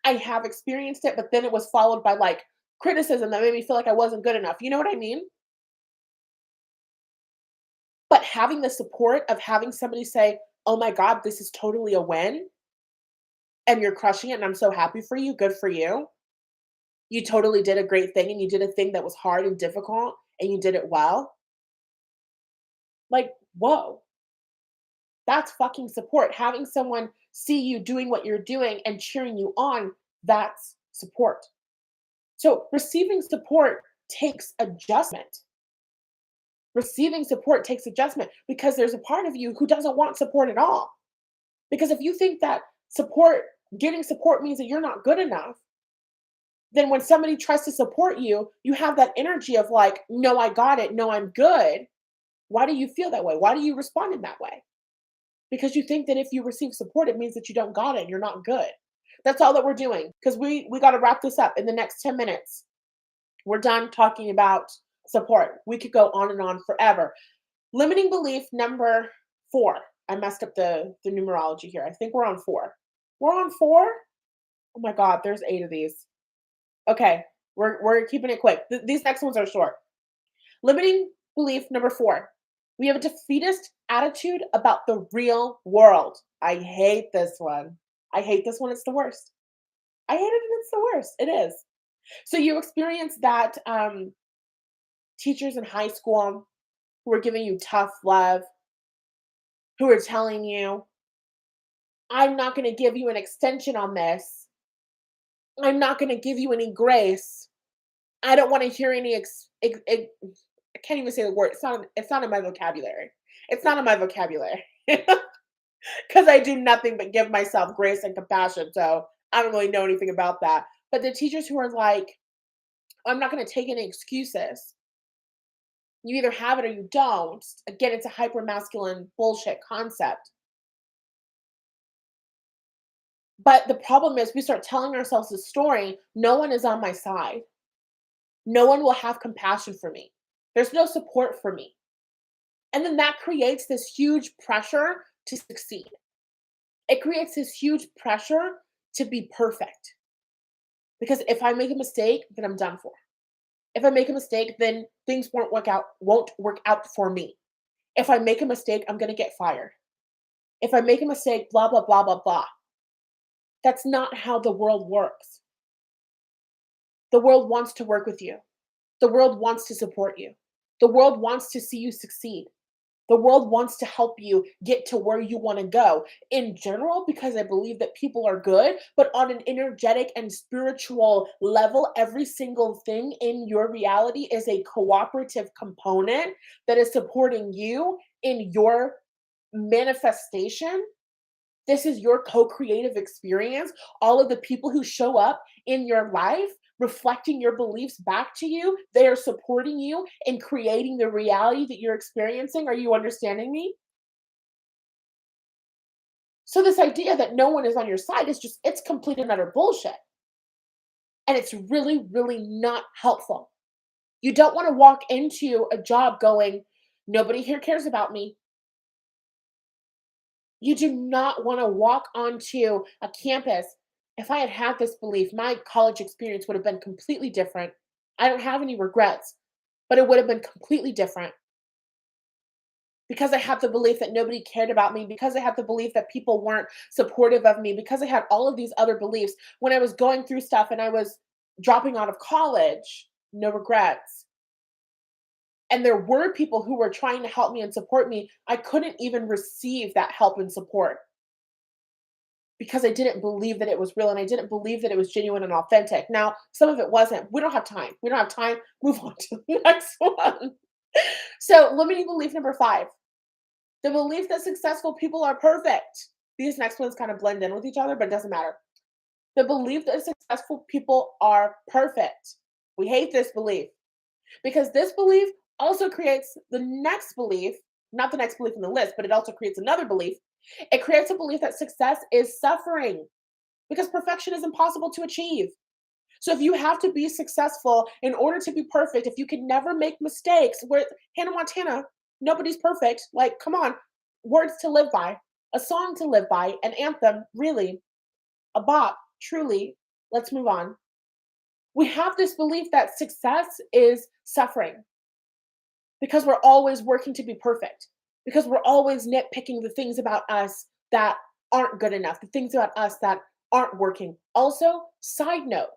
I have experienced it, but then it was followed by like criticism that made me feel like I wasn't good enough. You know what I mean? But having the support of having somebody say, "Oh my God, this is totally a win, and you're crushing it, and I'm so happy for you. Good for you. You totally did a great thing, and you did a thing that was hard and difficult, and you did it well." Like, whoa, that's fucking support. Having someone see you doing what you're doing and cheering you on, that's support. So receiving support takes adjustment. Receiving support takes adjustment because there's a part of you who doesn't want support at all. Because if you think that support, getting support means that you're not good enough, then when somebody tries to support you, you have that energy of like, no, I got it. No, I'm good. Why do you feel that way? Why do you respond in that way? Because you think that if you receive support, it means that you don't got it and you're not good. That's all that we're doing because we got to wrap this up in the next 10 minutes. We're done talking about support. We could go on and on forever. Limiting belief number 4. I messed up the numerology here. I think we're on 4. We're on 4? Oh my god, there's 8 of these. Okay, we're keeping it quick. These next ones are short. Limiting belief number 4. We have a defeatist attitude about the real world. I hate this one. I hate this one. It's the worst. I hate it and it's the worst. It is. So you experience that teachers in high school who are giving you tough love, who are telling you, I'm not going to give you an extension on this. I'm not going to give you any grace. I don't want to hear any I can't even say the word. It's not in my vocabulary. It's not in my vocabulary. Cuz I do nothing but give myself grace and compassion. So, I don't really know anything about that. But the teachers who are like, I'm not going to take any excuses. You either have it or you don't. Again, it's a hyper masculine bullshit concept. But the problem is we start telling ourselves the story, no one is on my side. No one will have compassion for me. There's no support for me. And then that creates this huge pressure to succeed. It creates this huge pressure to be perfect. Because if I make a mistake, then I'm done for. If I make a mistake, then things won't work out for me. If I make a mistake, I'm going to get fired. If I make a mistake, blah blah blah blah blah. That's not how the world works. The world wants to work with you. The world wants to support you. The world wants to see you succeed. The world wants to help you get to where you want to go in general, because I believe that people are good, but on an energetic and spiritual level, every single thing in your reality is a cooperative component that is supporting you in your manifestation. This is your co-creative experience. All of the people who show up in your life reflecting your beliefs back to you, they are supporting you in creating the reality that you're experiencing. Are you understanding me? So this idea that no one is on your side is just, it's complete and utter bullshit. And it's really, really not helpful. You don't want to walk into a job going, nobody here cares about me. You do not want to walk onto a campus. If I had had this belief, my college experience would have been completely different. I don't have any regrets, but it would have been completely different because I had the belief that nobody cared about me, because I had the belief that people weren't supportive of me, because I had all of these other beliefs. When I was going through stuff and I was dropping out of college, no regrets. And there were people who were trying to help me and support me. I couldn't even receive that help and support because I didn't believe that it was real and I didn't believe that it was genuine and authentic. Now, some of it wasn't. We don't have time. We don't have time. Move on to the next one. So, limiting belief number 5, the belief that successful people are perfect. These next ones kind of blend in with each other, but it doesn't matter. The belief that successful people are perfect. We hate this belief because this belief also creates the next belief, not the next belief in the list, but it also creates another belief. It creates a belief that success is suffering because perfection is impossible to achieve. So if you have to be successful in order to be perfect, if you can never make mistakes, where Hannah Montana, nobody's perfect. Like, come on. words to live by, a song to live by, an anthem, really, a bop, truly. Let's move on. We have this belief that success is suffering because we're always working to be perfect, because we're always nitpicking the things about us that aren't good enough, the things about us that aren't working. Also, side note,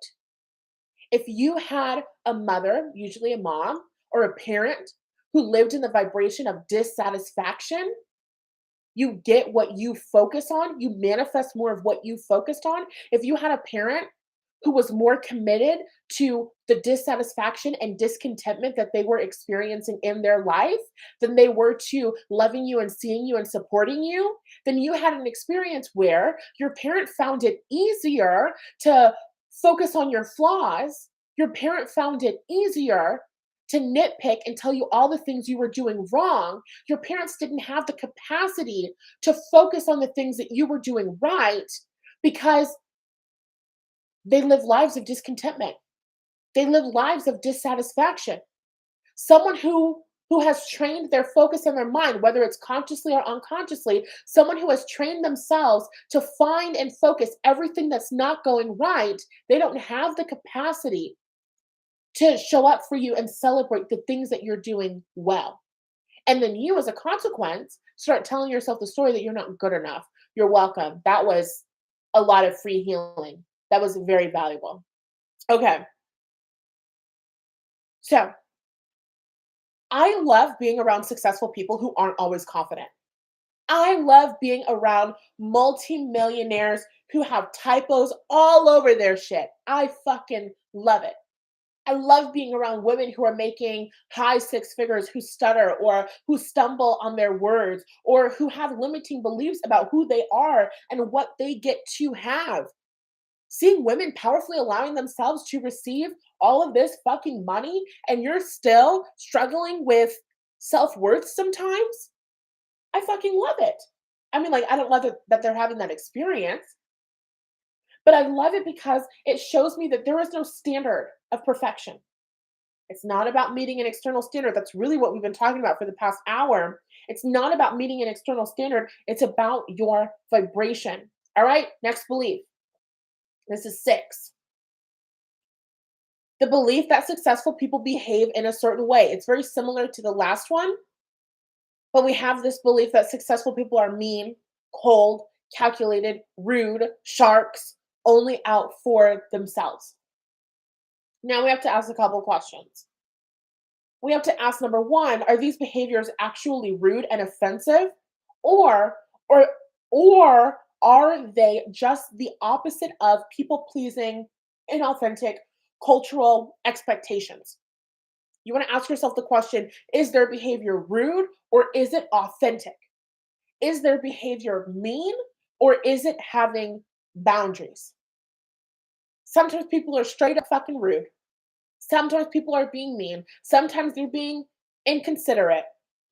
if you had a mother, usually a mom or a parent, who lived in the vibration of dissatisfaction, you get what you focus on, you manifest more of what you focused on. If you had a parent who was more committed to the dissatisfaction and discontentment that they were experiencing in their life than they were to loving you and seeing you and supporting you, then you had an experience where your parent found it easier to focus on your flaws. Your parent found it easier to nitpick and tell you all the things you were doing wrong. Your parents didn't have the capacity to focus on the things that you were doing right because they live lives of discontentment. They live lives of dissatisfaction. Someone who has trained their focus and their mind, whether it's consciously or unconsciously, someone who has trained themselves to find and focus everything that's not going right, they don't have the capacity to show up for you and celebrate the things that you're doing well. And then you, as a consequence, start telling yourself the story that you're not good enough. You're welcome. That was a lot of free healing. That was very valuable. Okay. So I love being around successful people who aren't always confident. I love being around multimillionaires who have typos all over their shit. I fucking love it. I love being around women who are making high six figures, who stutter or who stumble on their words or who have limiting beliefs about who they are and what they get to have. Seeing women powerfully allowing themselves to receive all of this fucking money and you're still struggling with self-worth sometimes, I fucking love it. I mean, like, I don't love it that they're having that experience, but I love it because it shows me that there is no standard of perfection. It's not about meeting an external standard. That's really what we've been talking about for the past hour. It's not about meeting an external standard. It's about your vibration. All right, next belief. This is 6. The belief that successful people behave in a certain way. It's very similar to the last one, but we have this belief that successful people are mean, cold, calculated, rude, sharks, only out for themselves. Now we have to ask a couple questions. We have to ask, number one, are these behaviors actually rude and offensive? Or or or are they just the opposite of people pleasing, inauthentic cultural expectations? You want to ask yourself the question, is their behavior rude or is it authentic? Is their behavior mean or is it having boundaries? Sometimes people are straight up fucking rude. Sometimes people are being mean. Sometimes they're being inconsiderate.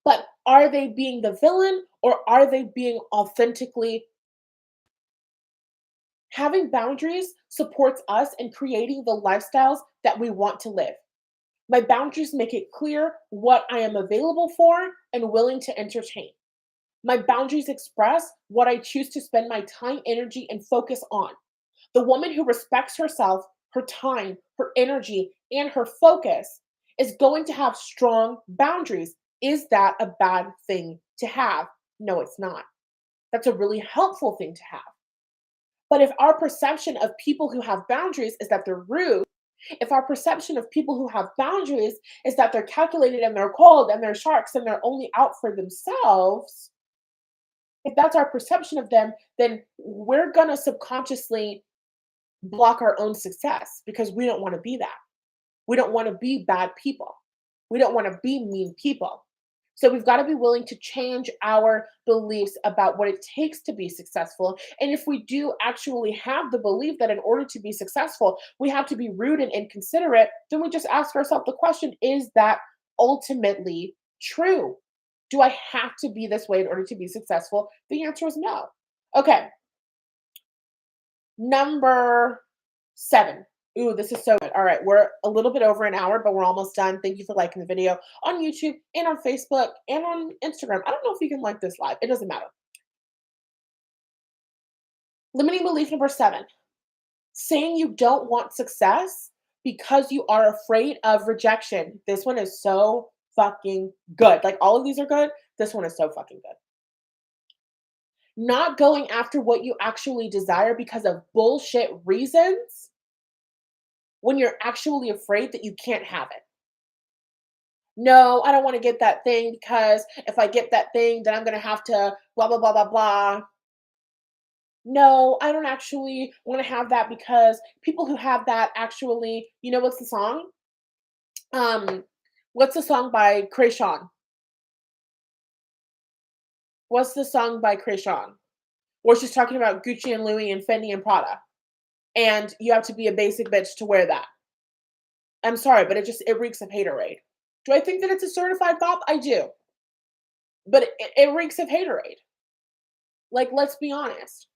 But are they being the villain or are they being authentically? Having boundaries supports us in creating the lifestyles that we want to live. My boundaries make it clear what I am available for and willing to entertain. My boundaries express what I choose to spend my time, energy, and focus on. The woman who respects herself, her time, her energy, and her focus is going to have strong boundaries. Is that a bad thing to have? No, it's not. That's a really helpful thing to have. But if our perception of people who have boundaries is that they're rude, if our perception of people who have boundaries is that they're calculated and they're cold and they're sharks and they're only out for themselves, if that's our perception of them, then we're going to subconsciously block our own success because we don't want to be that. We don't want to be bad people. We don't want to be mean people. So we've got to be willing to change our beliefs about what it takes to be successful. And if we do actually have the belief that in order to be successful, we have to be rude and inconsiderate, then we just ask ourselves the question, is that ultimately true? Do I have to be this way in order to be successful? The answer is no. Okay. Number 7. Ooh, this is so good. All right, we're a little bit over an hour, but we're almost done. Thank you for liking the video on YouTube and on Facebook and on Instagram. I don't know if you can like this live. It doesn't matter. Limiting belief number 7, saying you don't want success because you are afraid of rejection. This one is so fucking good. Like all of these are good. This one is so fucking good. Not going after what you actually desire because of bullshit reasons when you're actually afraid that you can't have it. No, I don't want to get that thing because if I get that thing, then I'm going to have to blah, blah, blah, blah, blah. No, I don't actually want to have that because people who have that actually, what's the song? Um, what's the song by Krayshawn? What's the song by Krayshawn? Where she's talking about Gucci and Louis and Fendi and Prada. And you have to be a basic bitch to wear that. I'm sorry, but it reeks of haterade. Do I think that it's a certified bop? I do. But it reeks of haterade. Like, let's be honest.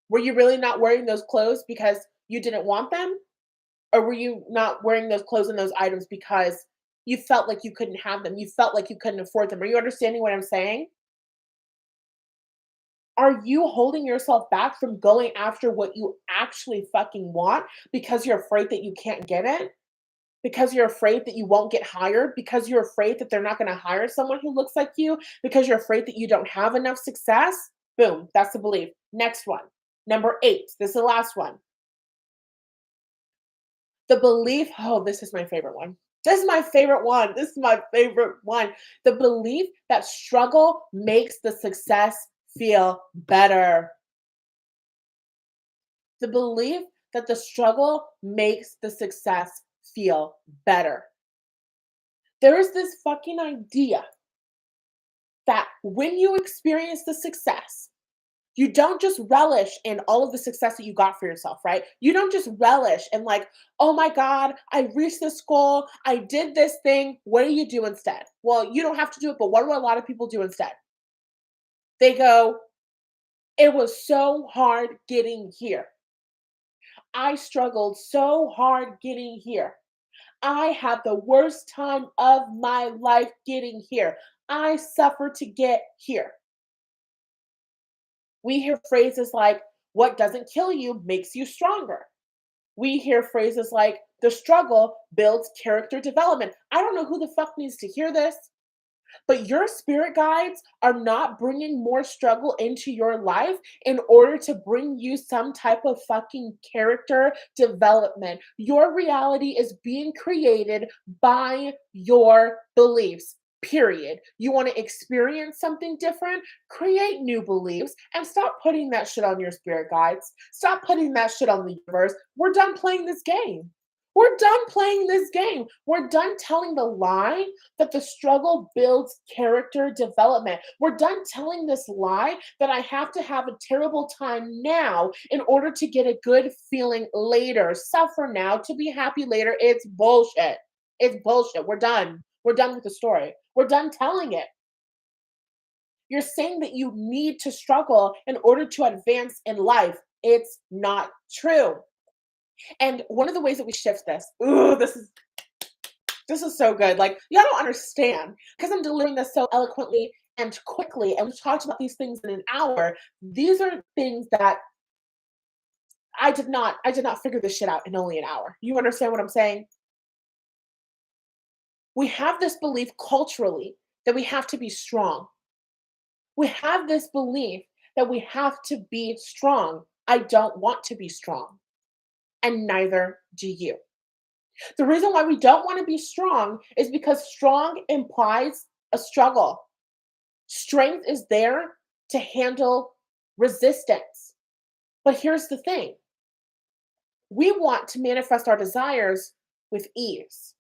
Were you really not wearing those clothes because you didn't want them? Or were you not wearing those clothes and those items because you felt like you couldn't have them? You felt like you couldn't afford them. Are you understanding what I'm saying? Are you holding yourself back from going after what you actually fucking want because you're afraid that you can't get it? Because you're afraid that you won't get hired? Because you're afraid that they're not going to hire someone who looks like you? Because you're afraid that you don't have enough success? Boom, that's the belief. Next one. Number 8. This is the last one. The belief, oh, this is my favorite one. This is my favorite one. This is my favorite one. The belief that struggle makes the success feel better. The belief that the struggle makes the success feel better. There is this fucking idea that when you experience the success, you don't just relish in all of the success that you got for yourself, right? You don't just relish in like, oh my God, I reached this goal. I did this thing. What do you do instead? Well, you don't have to do it, but what do a lot of people do instead? They go, it was so hard getting here. I struggled so hard getting here. I had the worst time of my life getting here. I suffered to get here. We hear phrases like, what doesn't kill you makes you stronger. We hear phrases like, the struggle builds character development. I don't know who the fuck needs to hear this, but your spirit guides are not bringing more struggle into your life in order to bring you some type of fucking character development. Your reality is being created by your beliefs. Period. You want to experience something different? Create new beliefs and stop putting that shit on your spirit guides. Stop putting that shit on the universe. We're done playing this game. We're done playing this game. We're done telling the lie that the struggle builds character development. We're done telling this lie that I have to have a terrible time now in order to get a good feeling later. Suffer now to be happy later. It's bullshit. It's bullshit. We're done. We're done with the story. We're done telling it. You're saying that you need to struggle in order to advance in life. It's not true. And one of the ways that we shift this, ooh, this is so good. Like, y'all don't understand because I'm delivering this so eloquently and quickly. And we talked about these things in an hour. These are things that I did not figure this shit out in only an hour. You understand what I'm saying? We have this belief culturally that we have to be strong. We have this belief that we have to be strong. I don't want to be strong, and neither do you. The reason why we don't want to be strong is because strong implies a struggle. Strength is there to handle resistance. But here's the thing, we want to manifest our desires with ease.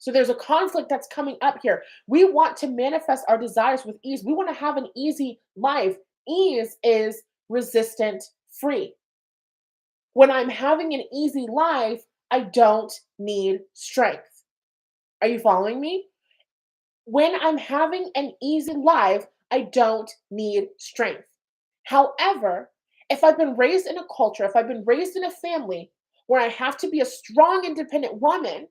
So there's a conflict that's coming up here. We want to manifest our desires with ease. We want to have an easy life. Ease is resistant free. When I'm having an easy life, I don't need strength. Are you following me? When I'm having an easy life, I don't need strength. However, if I've been raised in a culture, if I've been raised in a family where I have to be a strong, independent woman.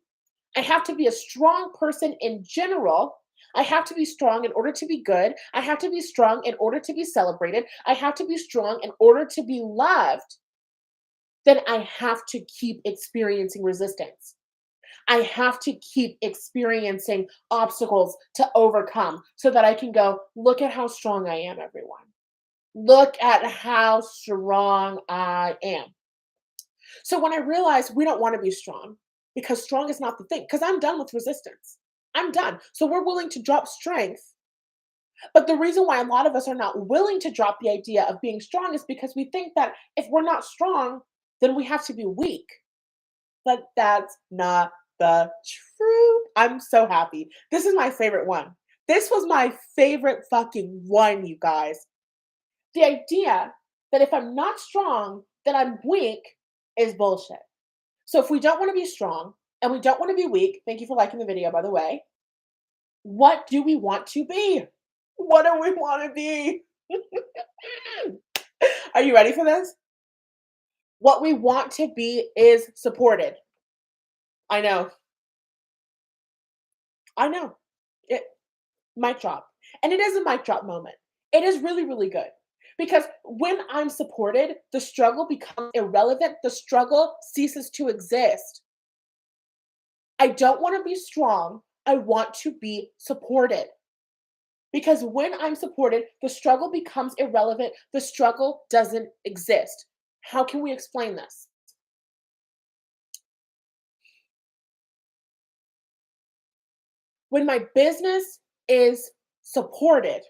I have to be a strong person in general. I have to be strong in order to be good. I have to be strong in order to be celebrated. I have to be strong in order to be loved. Then I have to keep experiencing resistance. I have to keep experiencing obstacles to overcome so that I can go, look at how strong I am, everyone. Look at how strong I am. So when I realized we don't want to be strong because strong is not the thing, because I'm done with resistance. I'm done. So we're willing to drop strength. But the reason why a lot of us are not willing to drop the idea of being strong is because we think that if we're not strong, then we have to be weak. But that's not the truth. I'm so happy. This is my favorite one. This was my favorite fucking one, you guys. The idea that if I'm not strong, then I'm weak is bullshit. So if we don't want to be strong and we don't want to be weak, thank you for liking the video, by the way. What do we want to be? What do we want to be? Are you ready for this? What we want to be is supported. I know. I know. It mic drop. And it is a mic drop moment. It is really, really good. Because when I'm supported, the struggle becomes irrelevant. The struggle ceases to exist. I don't want to be strong. I want to be supported. Because when I'm supported, the struggle becomes irrelevant. The struggle doesn't exist. How can we explain this? When my business is supported,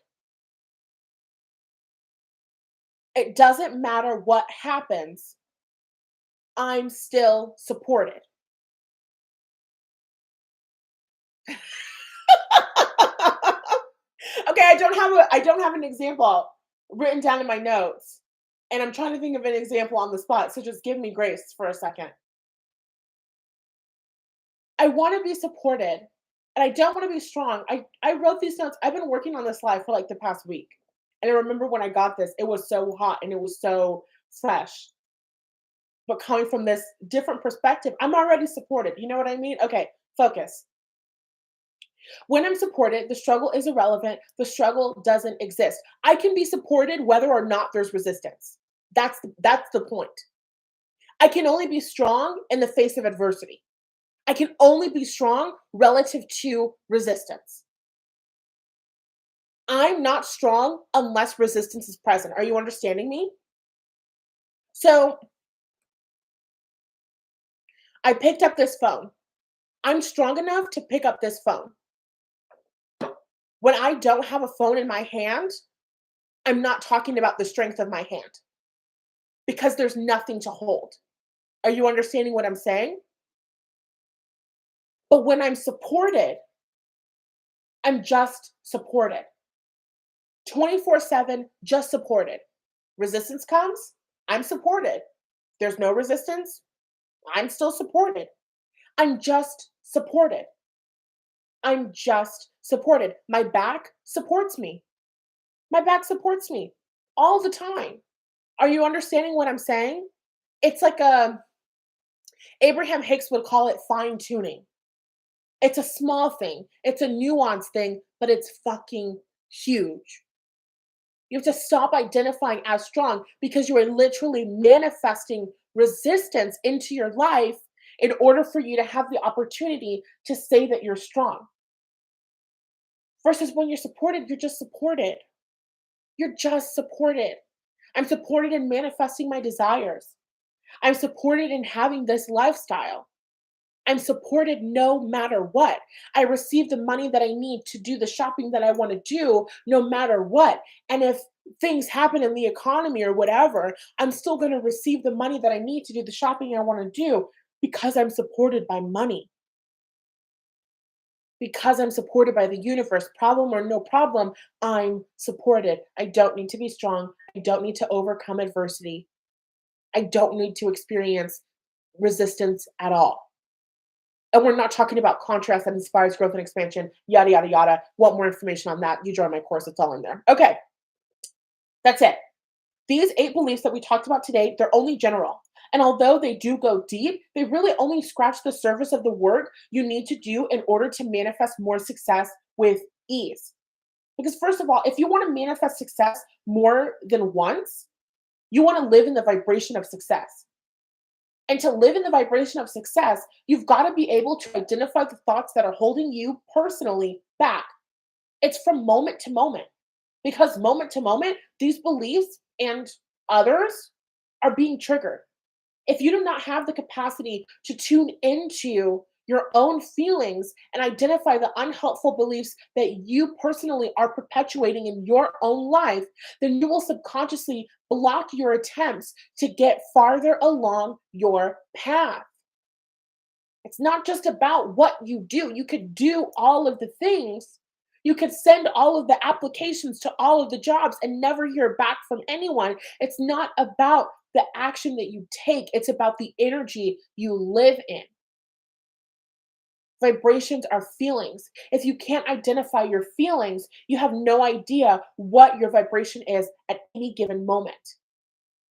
it doesn't matter what happens, I'm still supported. Okay, I don't have an example written down in my notes. And I'm trying to think of an example on the spot, so just give me grace for a second. I want to be supported and I don't want to be strong. I wrote these notes. I've been working on this live for like the past week. And I remember when I got this, it was so hot and it was so fresh. But coming from this different perspective, I'm already supported. You know what I mean? Okay, focus. When I'm supported, the struggle is irrelevant. The struggle doesn't exist. I can be supported whether or not there's resistance. That's the point. I can only be strong in the face of adversity. I can only be strong relative to resistance. I'm not strong unless resistance is present. Are you understanding me? So I picked up this phone. I'm strong enough to pick up this phone. When I don't have a phone in my hand, I'm not talking about the strength of my hand because there's nothing to hold. Are you understanding what I'm saying? But when I'm supported, I'm just supported. 24/7, just supported. Resistance comes, I'm supported. There's no resistance, I'm still supported. I'm just supported. I'm just supported. My back supports me. My back supports me all the time. Are you understanding what I'm saying? It's like Abraham Hicks would call it fine tuning. It's a small thing, it's a nuanced thing, but it's fucking huge. You have to stop identifying as strong because you are literally manifesting resistance into your life in order for you to have the opportunity to say that you're strong. Versus when you're supported, you're just supported. You're just supported. I'm supported in manifesting my desires. I'm supported in having this lifestyle. I'm supported no matter what. I receive the money that I need to do the shopping that I want to do no matter what. And if things happen in the economy or whatever, I'm still going to receive the money that I need to do the shopping I want to do because I'm supported by money. Because I'm supported by the universe, problem or no problem, I'm supported. I don't need to be strong. I don't need to overcome adversity. I don't need to experience resistance at all. And we're not talking about contrast that inspires growth and expansion, yada, yada, yada. Want more information on that? You join my course, it's all in there. Okay, that's it. These 8 beliefs that we talked about today, they're only general. And although they do go deep, they really only scratch the surface of the work you need to do in order to manifest more success with ease. Because, first of all, if you want to manifest success more than once, you want to live in the vibration of success. And to live in the vibration of success, you've got to be able to identify the thoughts that are holding you personally back. It's from moment to moment, because moment to moment, these beliefs and others are being triggered. If you do not have the capacity to tune into your own feelings and identify the unhelpful beliefs that you personally are perpetuating in your own life, then you will subconsciously block your attempts to get farther along your path. It's not just about what you do. You could do all of the things. You could send all of the applications to all of the jobs and never hear back from anyone. It's not about the action that you take, it's about the energy you live in. Vibrations are feelings. If you can't identify your feelings, you have no idea what your vibration is at any given moment.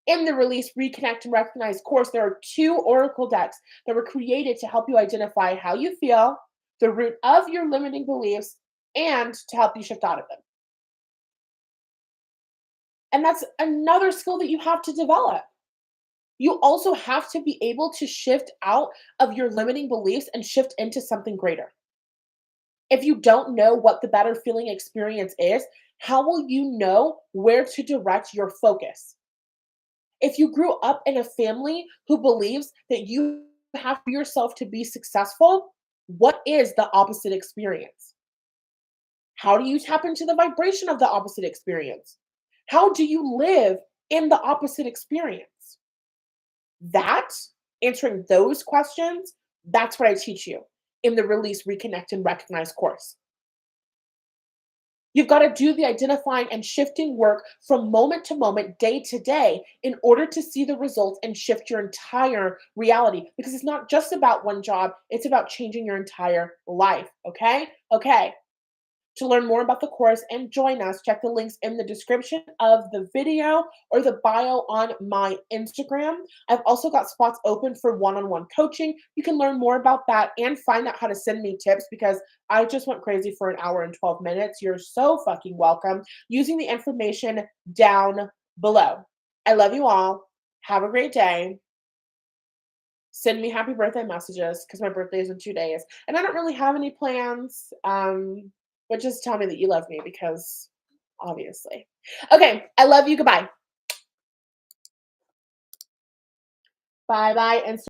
In the Release, Reconnect, and Recognize course, there are 2 oracle decks that were created to help you identify how you feel, the root of your limiting beliefs, and to help you shift out of them. And that's another skill that you have to develop. You also have to be able to shift out of your limiting beliefs and shift into something greater. If you don't know what the better feeling experience is, how will you know where to direct your focus? If you grew up in a family who believes that you have for yourself to be successful, what is the opposite experience? How do you tap into the vibration of the opposite experience? How do you live in the opposite experience? That, answering those questions, that's what I teach you in the Release, Reconnect, and Recognize course. You've got to do the identifying and shifting work from moment to moment, day to day, in order to see the results and shift your entire reality. Because it's not just about one job, it's about changing your entire life. Okay? Okay. To learn more about the course and join us, check the links in the description of the video or the bio on my Instagram. I've also got spots open for one-on-one coaching. You can learn more about that and find out how to send me tips, because I just went crazy for an hour and 12 minutes. You're so fucking welcome, using the information down below. I love you all. Have a great day. Send me happy birthday messages, because my birthday is in 2 days. And I don't really have any plans. But just tell me that you love me, because obviously. Okay, I love you. Goodbye. Bye bye. And